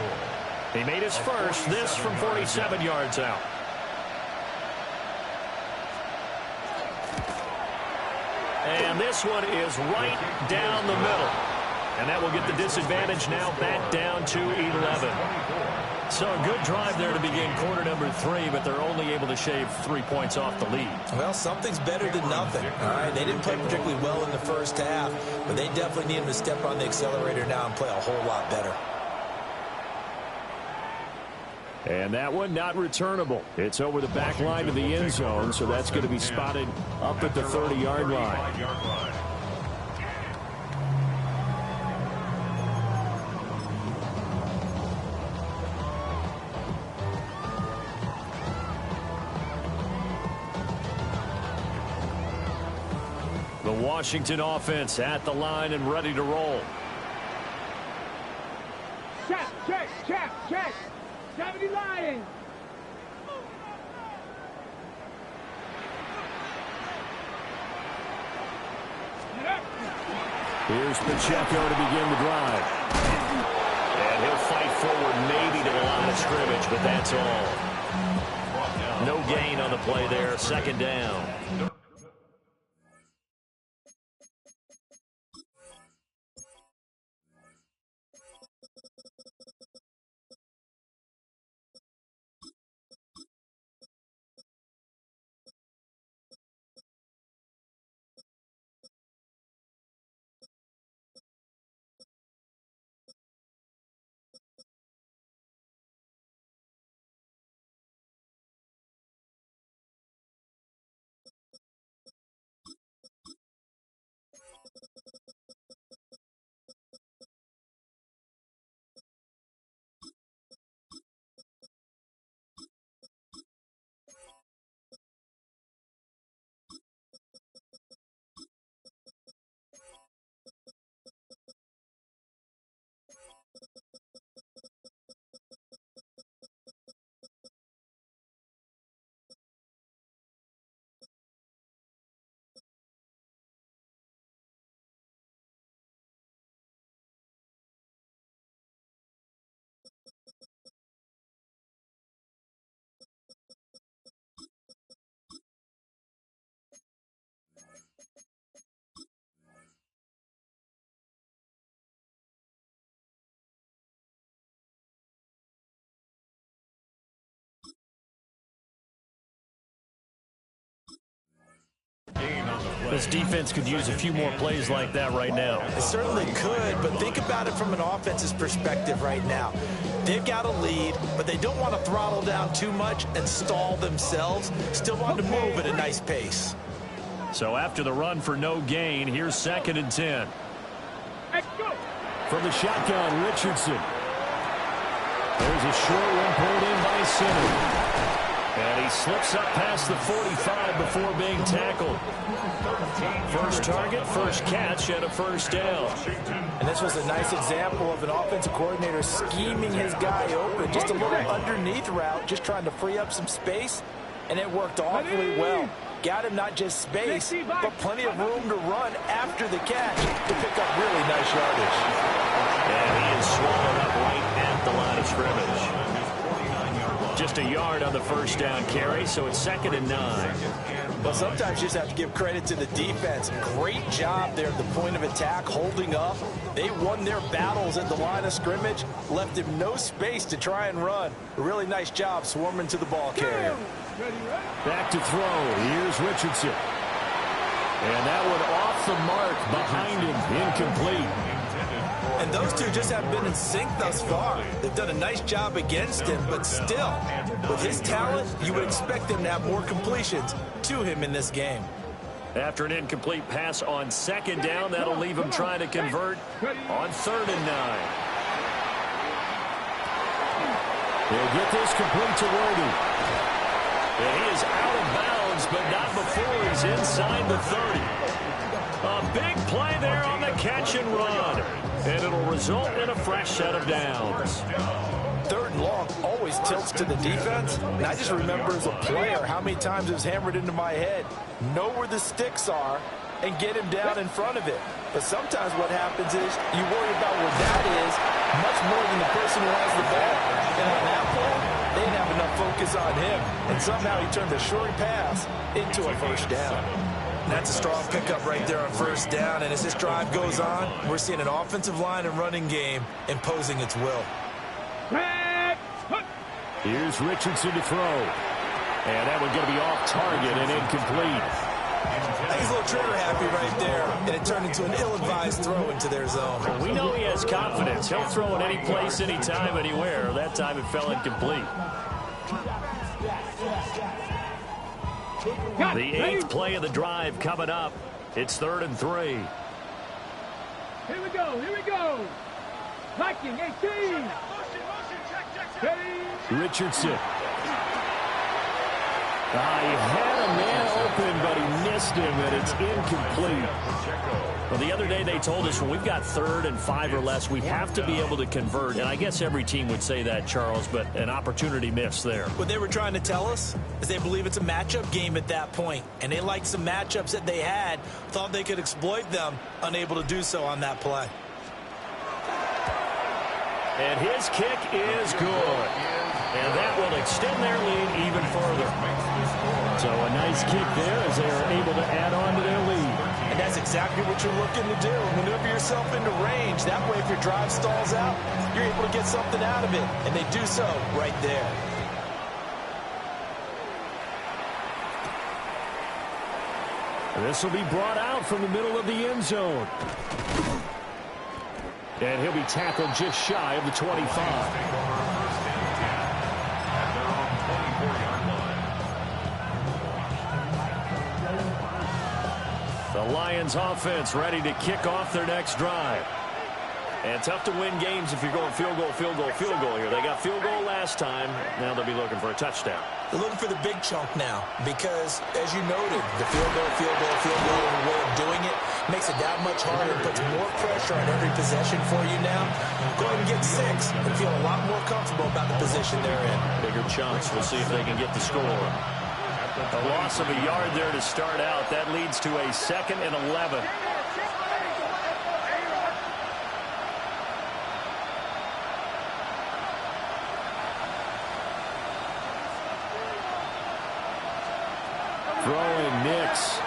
He made his first, this from 47 yards out. And this one is right down the middle. And that will get the disadvantage now back down to 11. So a good drive there to begin quarter number 3, but they're only able to shave 3 points off the lead. Well, something's better than nothing. All right, they didn't play particularly well in the first half, but they definitely need him to step on the accelerator now and play a whole lot better. And that one not returnable. It's over the back line of the end zone, so that's going to be spotted up at the 30-yard line. The Washington offense at the line and ready to roll. Check. 70 Lions. Here's Pacheco to begin the drive. And he'll fight forward maybe to the line of scrimmage, but that's all. No gain on the play there, second down. This defense could use a few more plays like that right now. It certainly could, but think about it from an offense's perspective right now. They've got a lead, but they don't want to throttle down too much and stall themselves. Still want to move at a nice pace. So after the run for no gain, here's 2nd and 10. Let's go. From the shotgun, Richardson. There's a short one pulled in by Simmons. And he slips up past the 45 before being tackled. First target, first catch, and a first down. And this was a nice example of an offensive coordinator scheming his guy open. Just a little underneath route, just trying to free up some space, and it worked awfully well. Got him not just space, but plenty of room to run after the catch to pick up really nice yardage. And he is swallowed up right at the line of scrimmage. Just a yard on the first down carry, so it's 2nd and 9. Well, sometimes you just have to give credit to the defense. Great job there at the point of attack, holding up. They won their battles at the line of scrimmage, left him no space to try and run. A really nice job swarming to the ball carrier. Back to throw. Here's Richardson. And that one off the mark behind him, incomplete. And those two just have been in sync thus far. They've done a nice job against him, but still, with his talent, you would expect him to have more completions to him in this game. After an incomplete pass on 2nd down, that'll leave him trying to convert on 3rd and 9. He'll get this complete to Worthy. And he is out of bounds, but not before he's inside the 30. A big play there on the catch and run. And it'll result in a fresh set of downs. 3rd and long always tilts to the defense. And I just remember as a player how many times it was hammered into my head. Know where the sticks are and get him down in front of it. But sometimes what happens is you worry about where that is much more than the person who has the ball. And on that play, they didn't have enough focus on him. And somehow he turned a short pass into a first down. That's a strong pickup right there on first down. And as this drive goes on, we're seeing an offensive line and running game imposing its will. Here's Richardson to throw. And that one going to be off target and incomplete. He's a little trigger happy right there. And it turned into an ill-advised throw into their zone. Well, we know he has confidence. He'll throw it any place, anytime, anywhere. That time it fell incomplete. The 8th play of the drive coming up. It's 3rd and 3. Here we go, here we go. Viking 18. Richardson. He had a man open, but he missed him, and it's incomplete. Well, the other day they told us when we've got 3rd and 5 or less, we have to be able to convert. And I guess every team would say that, Charles, but an opportunity missed there. What they were trying to tell us is they believe it's a matchup game at that point. And they liked some matchups that they had, thought they could exploit them, unable to do so on that play. And his kick is good. And that will extend their lead even further. So a nice kick there as they are able to add on to their lead. And that's exactly what you're looking to do. Maneuver yourself into range. That way, if your drive stalls out, you're able to get something out of it. And they do so right there. This will be brought out from the middle of the end zone. And he'll be tackled just shy of the 25. The Lions offense ready to kick off their next drive. And tough to win games if you're going field goal, field goal, field goal here. They got field goal last time. Now they'll be looking for a touchdown. They're looking for the big chunk now because, as you noted, the field goal, way of doing it makes it that much harder and puts more pressure on every possession for you now. Go ahead and get 6 and feel a lot more comfortable about the position they're in. Bigger chunks. We'll see if they can get the score. A loss of a yard there to start out. That leads to a 2nd and 11. Throwing Nix.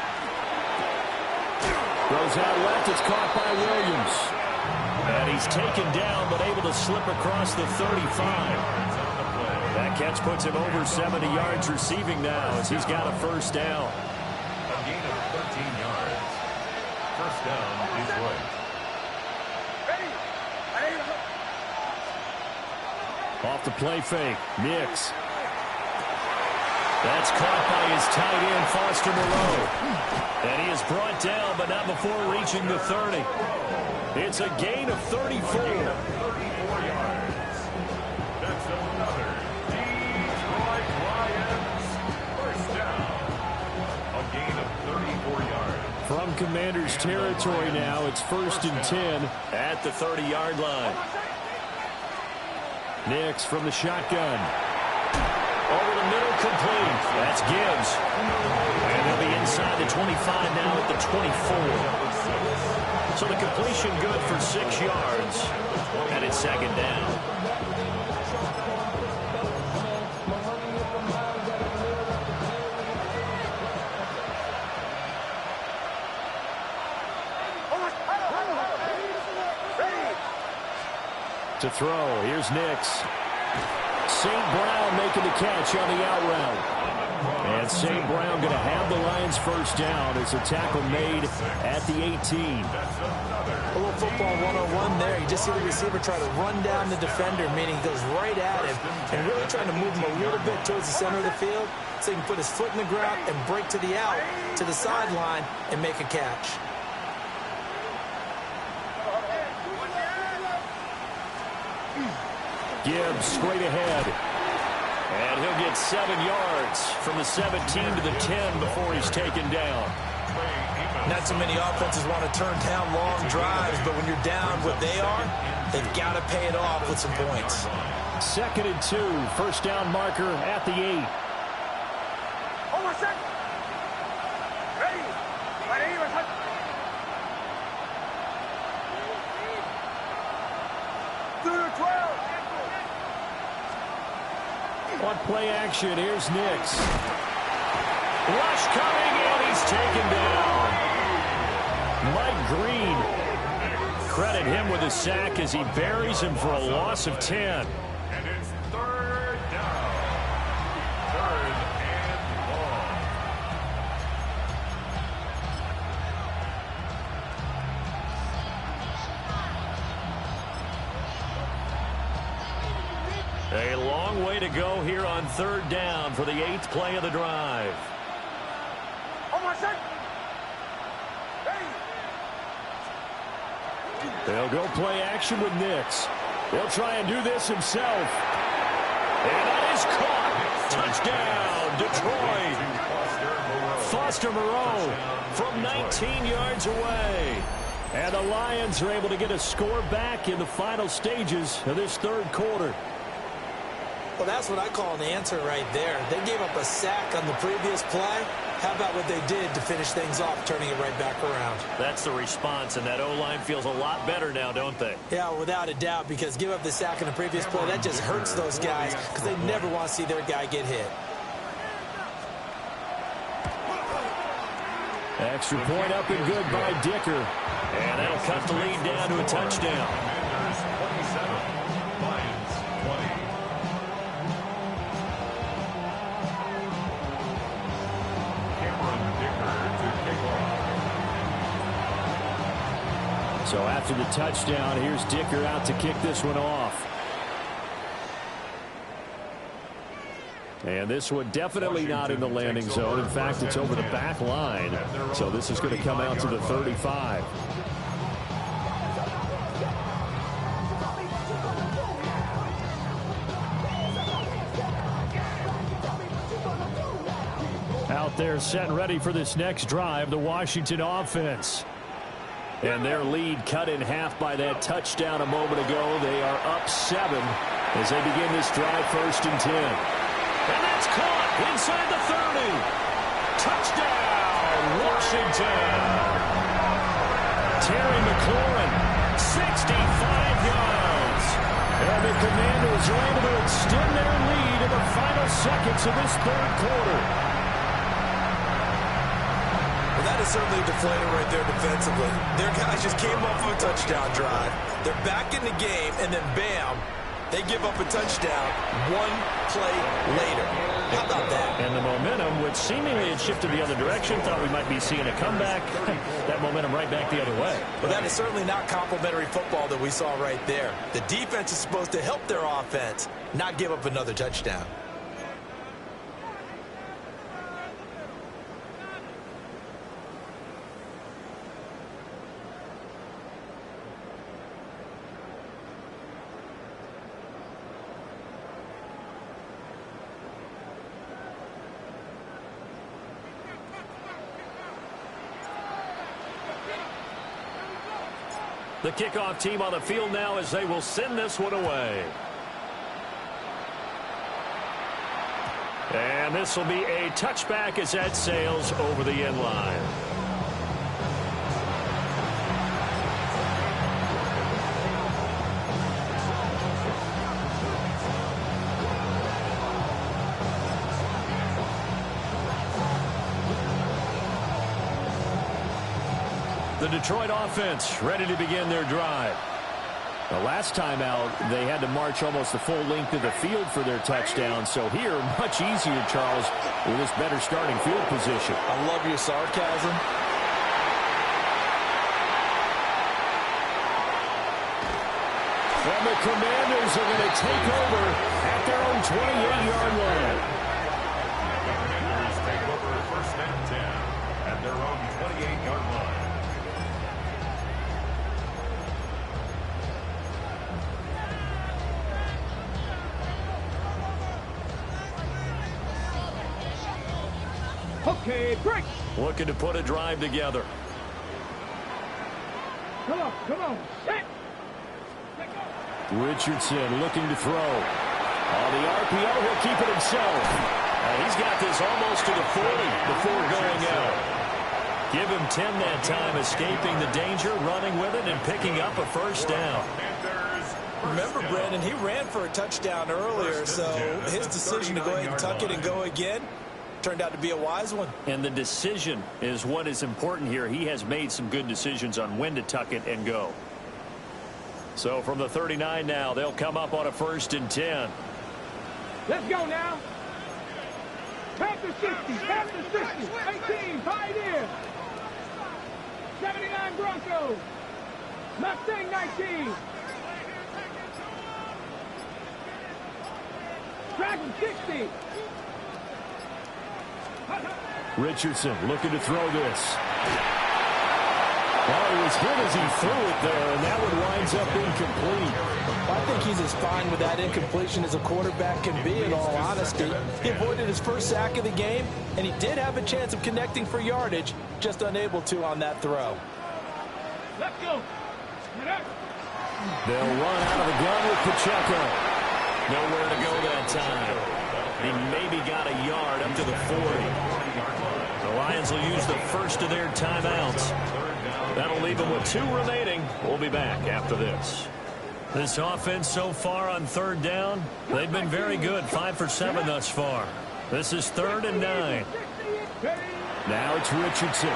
Goes out left. It's caught by Williams. And he's taken down but able to slip across the 35. That catch puts him over 70 yards receiving now as he's got a first down. A gain of 13 yards. First down, Detroit. Off the play fake. Nix. That's caught by his tight end, Foster Moreau. And he is brought down, but not before reaching the 30. It's a gain of 34. 34 yards. That's another Detroit Lions first down. A gain of 34 yards. From Commander's territory now, it's 1st and 10 at the 30-yard line. Nix from the shotgun. Over the middle, complete. That's Gibbs. And they'll be inside the 25 now at the 24. So the completion good for 6 yards. And it's 2nd down. To throw, here's Nix. St. Brown making the catch on the out route. And St. Brown going to have the Lions first down as a tackle made at the 18. A little football one-on-one there. You just see the receiver try to run down the defender, meaning he goes right at him and really trying to move him a little bit towards the center of the field so he can put his foot in the ground and break to the out, to the sideline, and make a catch. Gibbs straight ahead. And he'll get 7 yards from the 17 to the 10 before he's taken down. Not too many offenses want to turn down long drives, but when you're down what they are, they've got to pay it off with some points. 2nd and 2, first down marker at the 8. On play action, here's Nix. Rush coming, and he's taken down. Mike Green, credit him with a sack as he buries him for a loss of 10. And it's 3rd down. 3rd and long. A long way to go here on 3rd down for the 8th play of the drive. They'll go play action with Nix. He'll try and do this himself. And that is caught. Touchdown, Detroit. Foster Moreau from 19 yards away. And the Lions are able to get a score back in the final stages of this third quarter. Well, that's what I call an answer right there. They gave up a sack on the previous play. How about what they did to finish things off, turning it right back around? That's the response, and that O-line feels a lot better now, don't they? Yeah, without a doubt, because give up the sack on the previous play, that just hurts those guys because they never want to see their guy get hit. Extra point up and good by Dicker. And that'll cut the lead down to a touchdown. Commanders 27, Lions 20. So after the touchdown, here's Dicker out to kick this one off. And this one definitely not in the landing zone. In fact, it's over the back line. So this is going to come out to the 35. Out there set and ready for this next drive, the Washington offense. And their lead cut in half by that touchdown a moment ago. They are up 7 as they begin this drive, 1st and 10. And that's caught inside the 30. Touchdown, Washington. Terry McLaurin, 65 yards. And the Commanders are able to extend their lead in the final seconds of this third quarter. That is certainly a deflator right there defensively. Their guys just came off of a touchdown drive. They're back in the game, and then bam, they give up a touchdown one play later. How about that? And the momentum, which seemingly had shifted the other direction, thought we might be seeing a comeback. That momentum right back the other way. Well, that is certainly not complimentary football that we saw right there. The defense is supposed to help their offense, not give up another touchdown. The kickoff team on the field now as they will send this one away. And this will be a touchback as that sails over the end line. The Detroit offense ready to begin their drive. The last time out, they had to march almost the full length of the field for their touchdown. So here, much easier, Charles, with this better starting field position. I love your sarcasm. And the Commanders are going to take over at their own 28-yard line. The Commanders take over 1st and 10 at their own 28-yard line. Okay, break. Looking to put a drive together. Come on, set. Richardson looking to throw. On the RPO, he'll keep it himself. He's got this almost to the 40 before going out. Give him 10 that time, escaping the danger, running with it, and picking up a 1st down. Remember, Brandon, he ran for a touchdown earlier, so his decision to go ahead and tuck it and go again turned out to be a wise one. And the decision is what is important here. He has made some good decisions on when to tuck it and go. So from the 39 now, they'll come up on a 1st and 10. Let's go now. Pass the 60, pass the 60. 18, Pioneer. 79 Broncos. Mustang 19. Dragon 60. Richardson looking to throw this. Well, he was hit as he threw it there, and that one winds up incomplete. I think he's as fine with that incompletion as a quarterback can be, in all honesty. He avoided his first sack of the game, and he did have a chance of connecting for yardage, just unable to on that throw. Let's go. They'll run out of the gun with Pacheco. Nowhere to go that time. He maybe got a yard up to the 40. The Lions will use the first of their timeouts. That'll leave them with 2 remaining. We'll be back after this. This offense so far on third down, they've been very good. 5 for 7 thus far. This is 3rd and 9. Now it's Richardson.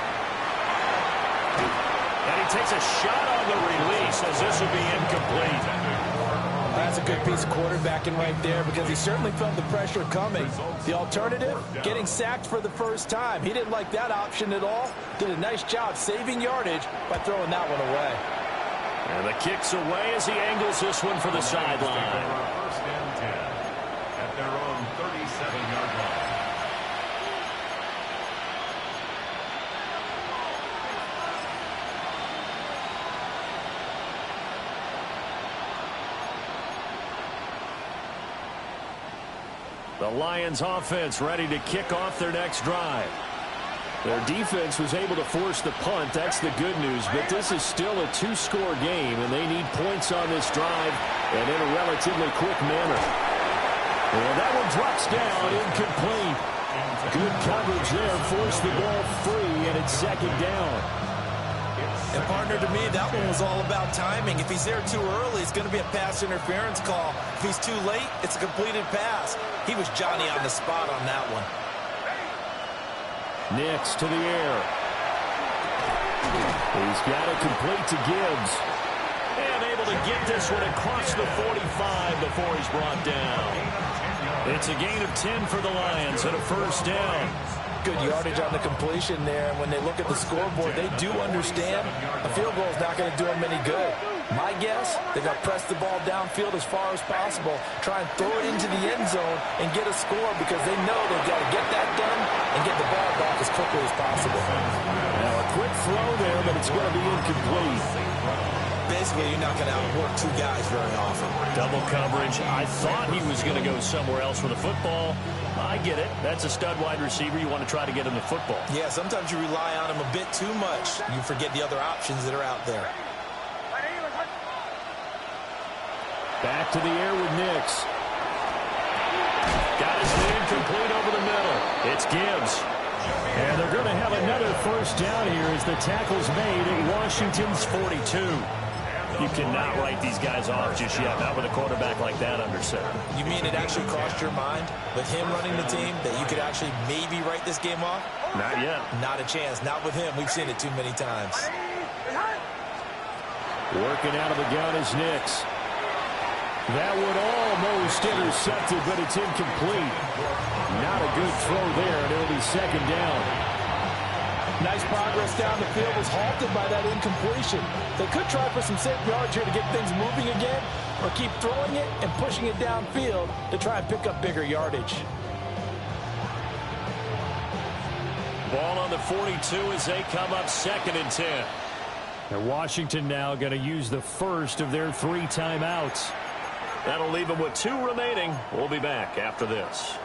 And he takes a shot on the release as this will be incomplete. That's a good piece of quarterbacking right there because he certainly felt the pressure coming. The alternative, getting sacked for the first time. He didn't like that option at all. Did a nice job saving yardage by throwing that one away. And the kick's away as he angles this one for the sideline. 1st and 10 at their own 37-yard line. The Lions offense ready to kick off their next drive. Their defense was able to force the punt. That's the good news. But this is still a 2-score game, and they need points on this drive and in a relatively quick manner. And that one drops down, incomplete. Good coverage there. Forced the ball free, and it's 2nd down. And, partner, to me, that one was all about timing. If he's there too early, it's going to be a pass interference call. If he's too late, it's a completed pass. He was Johnny on the spot on that one. Next to the air. He's got it complete to Gibbs. And able to get this one across the 45 before he's brought down. It's a gain of 10 for the Lions and a 1st down. Good yardage on the completion there. And when they look at the scoreboard, they do understand a field goal is not going to do them any good. My guess, they're going to press the ball downfield as far as possible, try and throw it into the end zone and get a score because they know they've got to get that done and get the ball back as quickly as possible. Now a quick throw there, but it's going to be incomplete. Basically, you're not going to outwork 2 guys very often. Double coverage. I thought he was going to go somewhere else with the football. I get it. That's a stud wide receiver. You want to try to get him the football. Yeah, sometimes you rely on him a bit too much. You forget the other options that are out there. Back to the air with Nix. Got his man complete over the middle. It's Gibbs. And they're going to have another 1st down here as the tackle's made at Washington's 42. You cannot write these guys off just yet, not with a quarterback like that under center. You mean it actually crossed your mind with him running the team that you could actually maybe write this game off? Not yet. Not a chance. Not with him. We've seen it too many times. Working out of the gun is Nix. That would almost intercepted, but it's incomplete. Not a good throw there, and it'll be 2nd down. Nice progress down the field was halted by that incompletion. They could try for some safe yards here to get things moving again, or keep throwing it and pushing it downfield to try and pick up bigger yardage. Ball on the 42 as they come up 2nd and 10. And Washington now going to use the first of their 3 timeouts. That'll leave them with 2 remaining. We'll be back after this.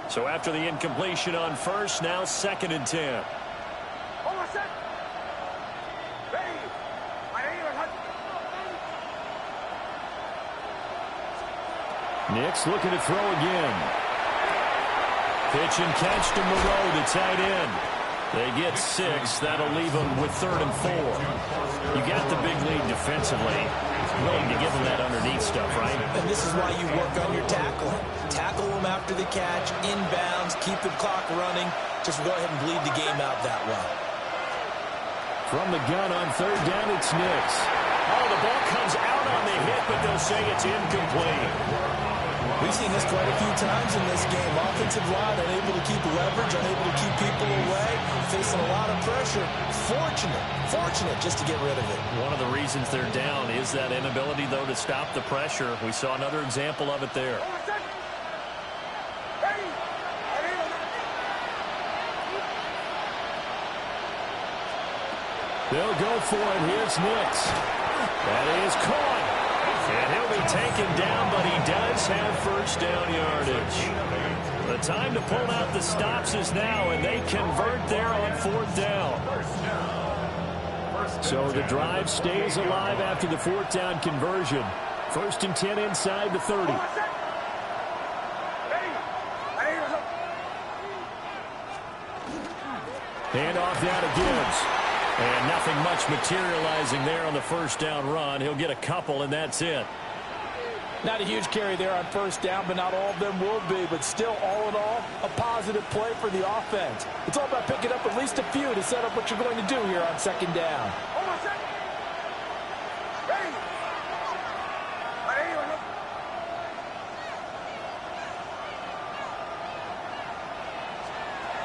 So after the incompletion on first, now 2nd and 10. Nix looking to throw again. Pitch and catch to Moreau, the tight end. They get 6. That'll leave them with 3rd and 4. You got the big lead defensively. Willing to give them that underneath stuff, right? And this is why you work on your tackling. Tackle them after the catch, inbounds, keep the clock running. Just go ahead and bleed the game out that way. From the gun on 3rd down, it's Nix. Oh, the ball comes out on the hit, but they'll say it's incomplete. We've seen this quite a few times in this game. Offensive line unable to keep leverage, unable to keep people away, facing a lot of pressure. Fortunate just to get rid of it. One of the reasons they're down is that inability, though, to stop the pressure. We saw another example of it there. They'll go for it. Here's Nix. That is caught. And he'll be taken down, but he does have first down yardage. The time to pull out the stops is now, and they convert there on fourth down. So the drive stays alive after the fourth down conversion. 1st and 10 inside the 30. Hand off now to Gibbs. And nothing much materializing there on the first down run. He'll get a couple, and that's it. Not a huge carry there on first down, but not all of them will be. But still, all in all, a positive play for the offense. It's all about picking up at least a few to set up what you're going to do here on second down.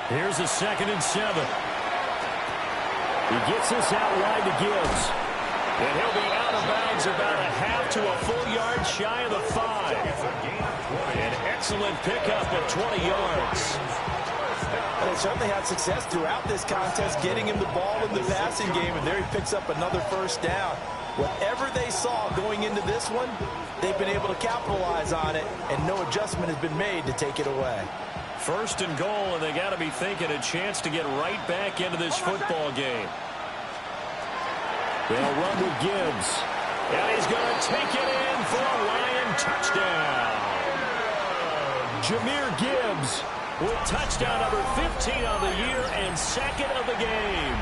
Here's a 2nd and 7. He gets this out wide to Gibbs. And he'll be out of bounds about a half to a full yard shy of the 5. An excellent pickup of 20 yards. They certainly had success throughout this contest getting him the ball in the passing game, and there he picks up another first down. Whatever they saw going into this one, they've been able to capitalize on it, and no adjustment has been made to take it away. 1st and goal, and they got to be thinking a chance to get right back into this football game. They'll run with Gibbs. And he's going to take it in for a Lion touchdown. Jahmyr Gibbs with touchdown number 15 on the year and 2nd of the game.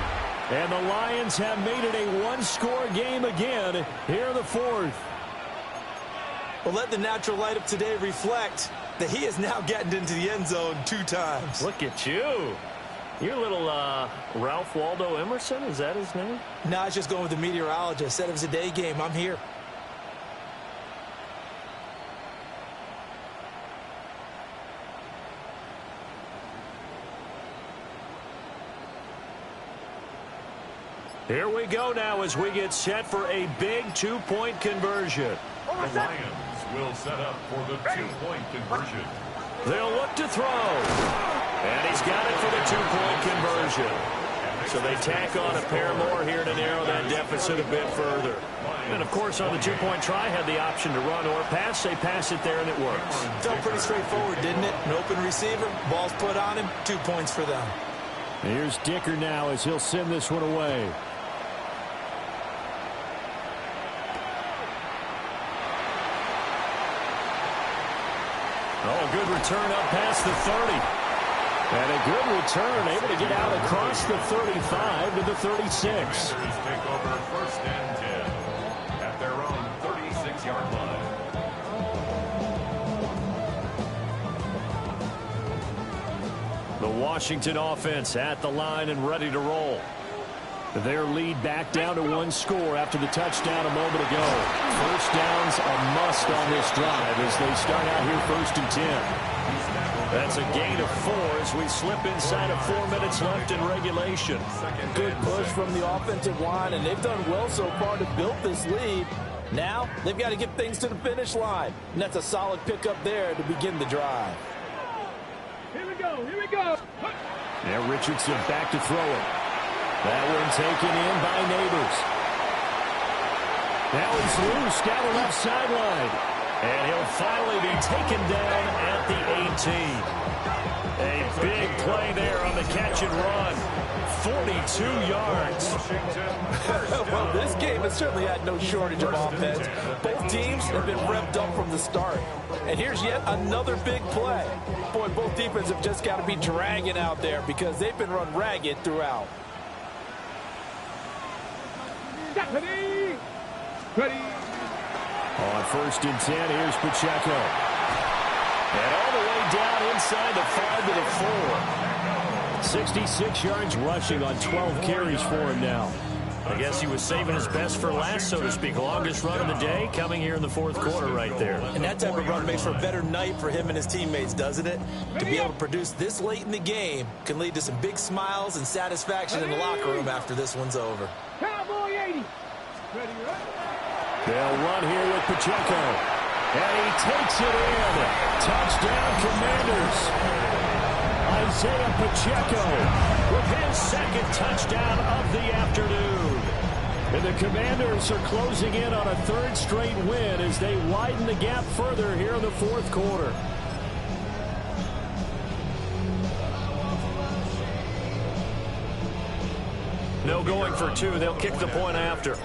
And the Lions have made it a one-score game again here in the 4th. Well, let the natural light of today reflect that he has now gotten into the end zone 2 times. Look at you. You're a little Ralph Waldo Emerson, is that his name? No, I was just going with the meteorologist. Said it was a day game. I'm here. Here we go now as we get set for a big 2-point conversion. The Lions will set up for the 2-point conversion. They'll look to throw. And he's got it for the 2-point conversion. So they tack on a pair more here to narrow that deficit a bit further. And, of course, on the 2-point try, had the option to run or pass. They pass it there, and it works. Felt pretty straightforward, didn't it? An open receiver, ball's put on him, 2 points for them. Here's Dicker now as he'll send this one away. Oh, good return up past the 30. And a good return, able to get out across the 35 to the 36. Commanders take over 1st and 10 at their own 36-yard line. The Washington offense at the line and ready to roll. Their lead back down to 1 score after the touchdown a moment ago. First down's a must on this drive as they start out here 1st and 10. That's a gain of 4 as we slip inside of 4 minutes left in regulation. Good push from the offensive line, and they've done well so far to build this lead. Now they've got to get things to the finish line, and that's a solid pickup there to begin the drive. Here we go, here we go. Now Richardson back to throw it. That one taken in by Neighbors. Now he's loose down the left sideline. And he'll finally be taken down at the 18. A big play there on the catch and run. 42 yards. Well, this game has certainly had no shortage of offense. Both teams have been revved up from the start. And here's yet another big play. Boy, both defenses have just got to be dragging out there because they've been run ragged throughout. Ready. Ready. On 1st and 10, here's Pacheco. And all the way down inside the 5 to the 4. 66 yards rushing on 12 carries for him now. I guess he was saving his best for last, so to speak. Longest run of the day coming here in the fourth quarter right there. And that type of run makes for a better night for him and his teammates, doesn't it? To be able to produce this late in the game can lead to some big smiles and satisfaction in the locker room after this one's over. Cowboy 80. They'll run here with Pacheco. And he takes it in. Touchdown, Commanders. Isaiah Pacheco with his second touchdown of the afternoon. And the Commanders are closing in on a third straight win as they widen the gap further here in the fourth quarter. No going for two. They'll kick the point after.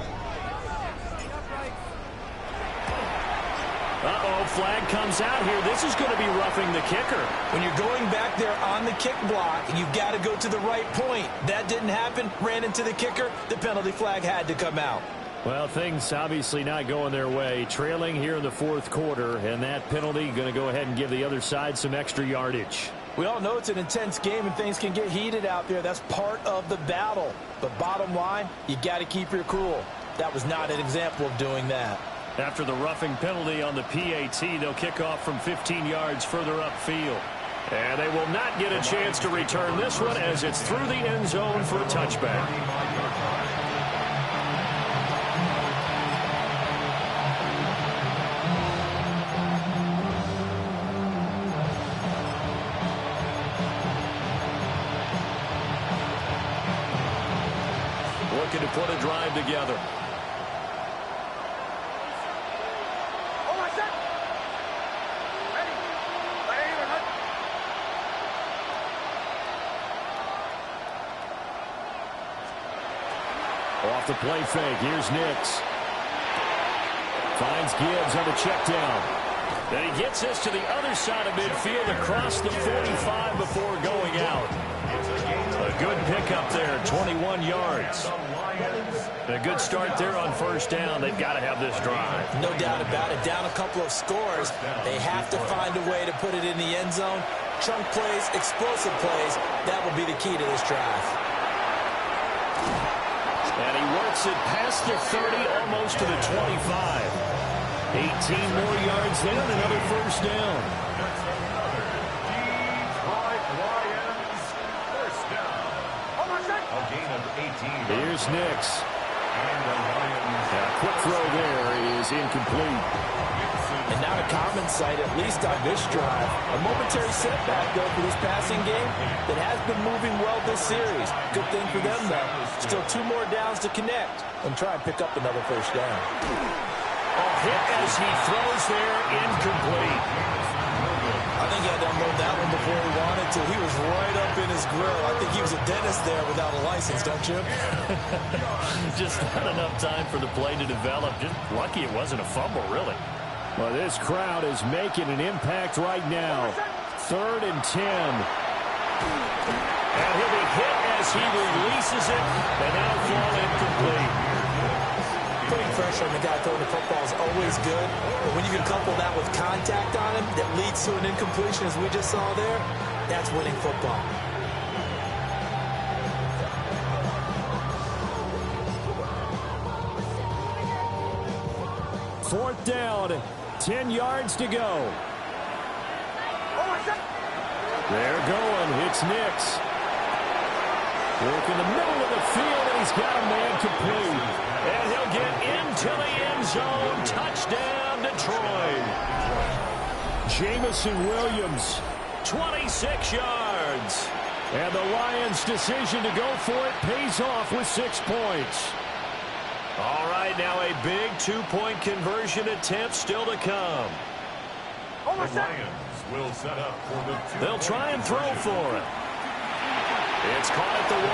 Uh-oh, flag comes out here. This is going to be roughing the kicker. When you're going back there on the kick block, you've got to go to the right point. That didn't happen. Ran into the kicker. The penalty flag had to come out. Well, things obviously not going their way. Trailing here in the fourth quarter, and that penalty going to go ahead and give the other side some extra yardage. We all know it's an intense game and things can get heated out there. That's part of the battle. But bottom line, you got to keep your cool. That was not an example of doing that. After the roughing penalty on the PAT, they'll kick off from 15 yards further upfield. And they will not get a chance to return this one as it's through the end zone for a touchback. Looking to put a drive together. Off the play fake. Here's Nix. Finds Gibbs on the check down. Then he gets this to the other side of midfield across the 45 before going out. A good pickup there, 21 yards. A good start there on first down. They've got to have this drive. No doubt about it. Down a couple of scores. They have to find a way to put it in the end zone. Chunk plays, explosive plays. That will be the key to this drive. And he works it past the 30, almost to the 25. 18 more yards there, and another first down. Detroit Lions, first down. A gain of 18. Here's Nix. And the Lions. A quick throw there is incomplete. And not a common sight, at least on this drive. A momentary setback, though, for this passing game that has been moving well this series. Good thing for them, though. Still 2 more downs to connect and try and pick up another first down. A hit as he throws there, incomplete. I think he had to unload that one before he wanted to. He was right up in his grill. I think he was a dentist there without a license, don't you? Just not enough time for the play to develop. Just lucky it wasn't a fumble, really. Well, this crowd is making an impact right now. 3rd and 10. And he'll be hit as he releases it, and that'll fall incomplete. Putting pressure on the guy throwing the football is always good, but when you can couple that with contact on him that leads to an incompletion, as we just saw there, that's winning football. Fourth down, 10 yards to go. They're going. It's Nix. Work in the middle of the field, and he's got a man complete. And he'll get into the end zone. Touchdown, Detroit. Jamison Williams, 26 yards. And the Lions' decision to go for it pays off with 6 points. All right, now a big 2-point conversion attempt still to come. The Lions will set up for the 2-point. They'll try and throw for it. It's caught at the 1.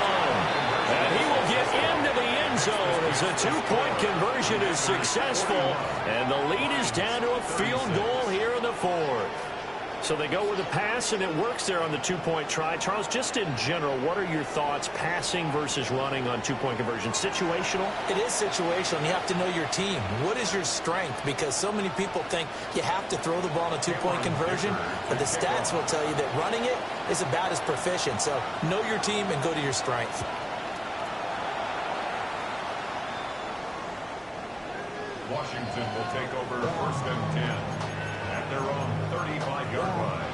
And he will get into the end zone as a 2-point conversion is successful. And the lead is down to a field goal here in the 4th. So they go with a pass, and it works there on the 2-point try. Charles, just in general, what are your thoughts passing versus running on 2-point conversion? Situational? It is situational. You have to know your team. What is your strength? Because so many people think you have to throw the ball in a 2-point conversion, but the stats will tell you that running it is about as proficient. So know your team and go to your strength. Washington will take over first and 10 at their own 35-yard line.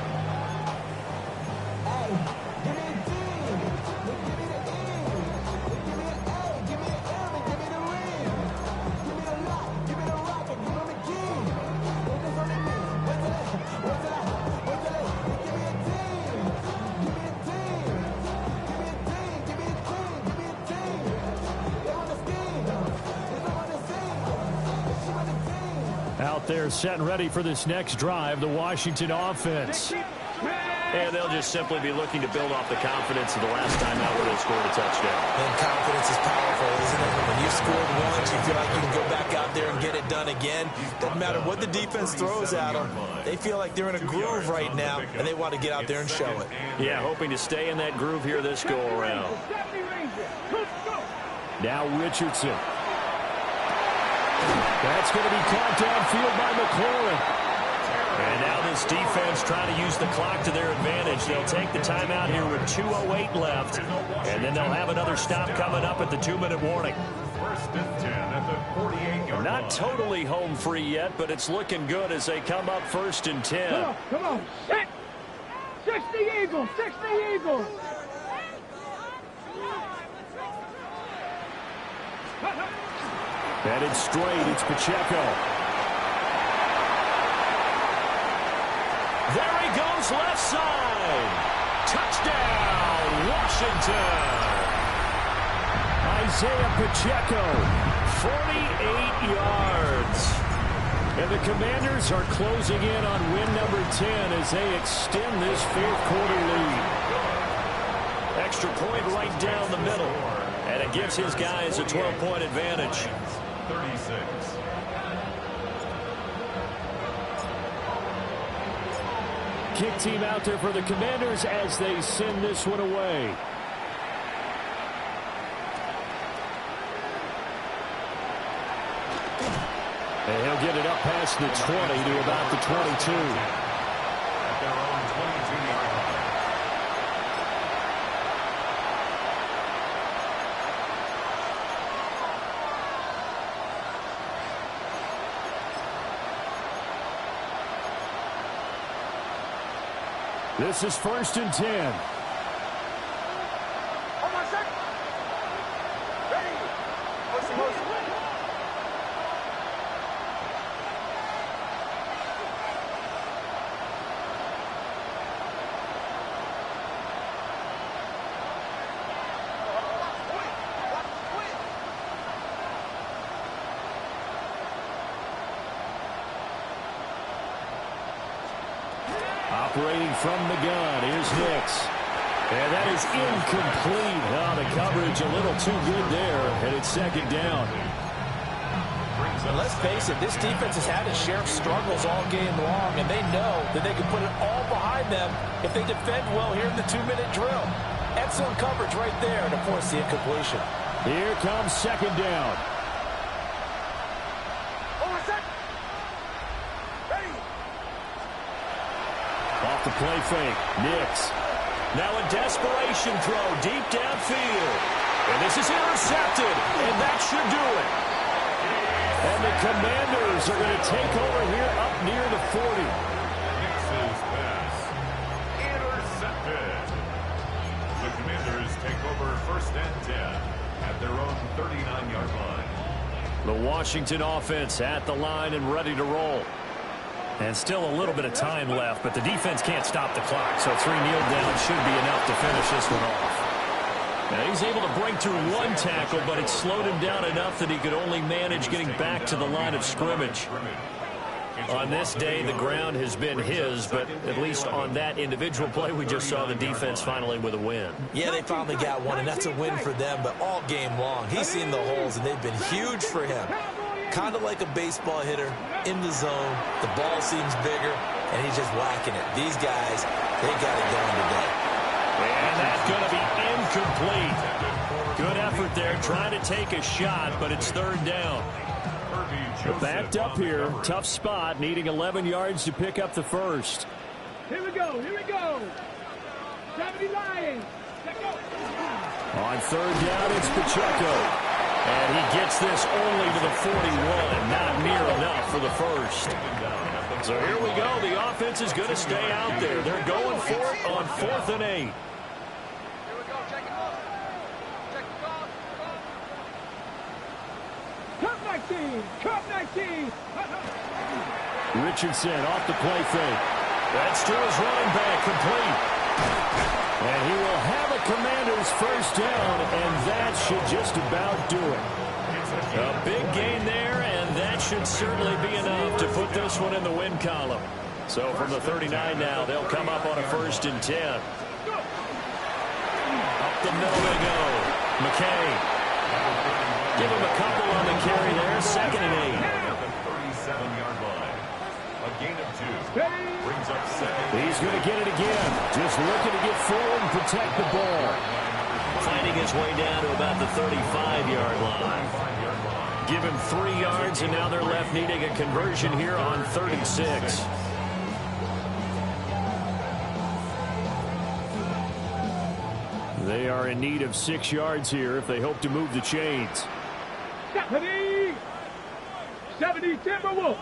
Out there set and ready for this next drive, the Washington offense. And they'll just simply be looking to build off the confidence of the last time out where they scored a touchdown. And confidence is powerful, isn't it? When you've scored once, you feel like you can go back out there and get it done again. Doesn't matter what the defense throws at them. They feel like they're in a groove right now, and they want to get out there and show it. Yeah, hoping to stay in that groove here this go-around. Now Richardson. That's going to be caught downfield by McLaurin. And now this defense trying to use the clock to their advantage. They'll take the timeout here with 2:08 left, and then they'll have another stop coming up at the 2-minute warning. First and 10 at the 48-yard line. Not totally home free yet, but it's looking good as they come up first and 10. Come on. Set. 60 Eagles. 60 Eagles. Headed straight, it's Pacheco. There he goes, left side. Touchdown, Washington. Isaiah Pacheco, 48 yards. And the Commanders are closing in on win number 10 as they extend this fourth quarter lead. Extra point right down the middle. And it gives his guys a 12-point advantage. 36. Kick team out there for the Commanders as they send this one away. And he'll get it up past the 20 to about the 22. At their own 22-yard line. This is first and 10. Hold on a second. Ready. Motion. Operating from the gun, here's Nix. And that is incomplete. Oh, the coverage a little too good there, and it's second down. And let's face it, this defense has had its share of struggles all game long, and they know that they can put it all behind them if they defend well here in the 2-minute drill. Excellent coverage right there to force the incompletion. Here comes second down. Off the play fake, Nix. Now a desperation throw deep downfield. And this is intercepted, and that should do it. And the Commanders are going to take over here up near the 40. Nix's pass. Intercepted. The Commanders take over first and 10 at their own 39-yard line. The Washington offense at the line and ready to roll. And still a little bit of time left, but the defense can't stop the clock, so 3 kneel downs should be enough to finish this one off. Now he's able to break through one tackle, but it slowed him down enough that he could only manage getting back to the line of scrimmage. On this day, the ground has been his, but at least on that individual play, we just saw the defense finally with a win. Yeah, they finally got one, and that's a win for them, but all game long, he's seen the holes, and they've been huge for him. Kind of like a baseball hitter, in the zone, the ball seems bigger, and he's just whacking it. These guys, they got it going today. And that's going to be incomplete. Good effort there, trying to take a shot, but it's third down. Backed up here, tough spot, needing 11 yards to pick up the first. Here we go. 70 Lions. On third down, it's Pacheco. And he gets this only to the 41. Not near enough for the first. So here we go. The offense is going to stay out there. They're going for it on 4th and 8. Cut 19. Richardson off the play fake. That's to his running back, complete. And he will have a Commander's first down, and that should just about do it. A big gain there, and that should certainly be enough to put this one in the win column. So from the 39 now, they'll come up on a 1st and 10. Up the middle they go. McKay. Give him a couple on the carry there. 2nd and 8. 37-yard line. A gain of 2. Brings up 2nd. He's going to get it again. Just looking to get forward and protect the ball. Finding his way down to about the 35-yard line. Give him 3 yards, and now they're left needing a conversion here on 3rd and 6. They are in need of 6 yards here if they hope to move the chains. 70 Timberwolves.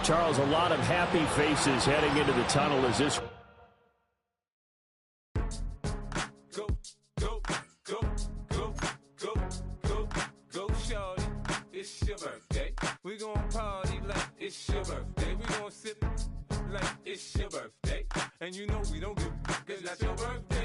Charles, a lot of happy faces heading into the tunnel as this. Go, go, go, go, go, go, go, shorty. It's your birthday. We gon' party like it's your birthday. We gon' sip like it's your birthday. And you know we don't give, 'cause that's your birthday.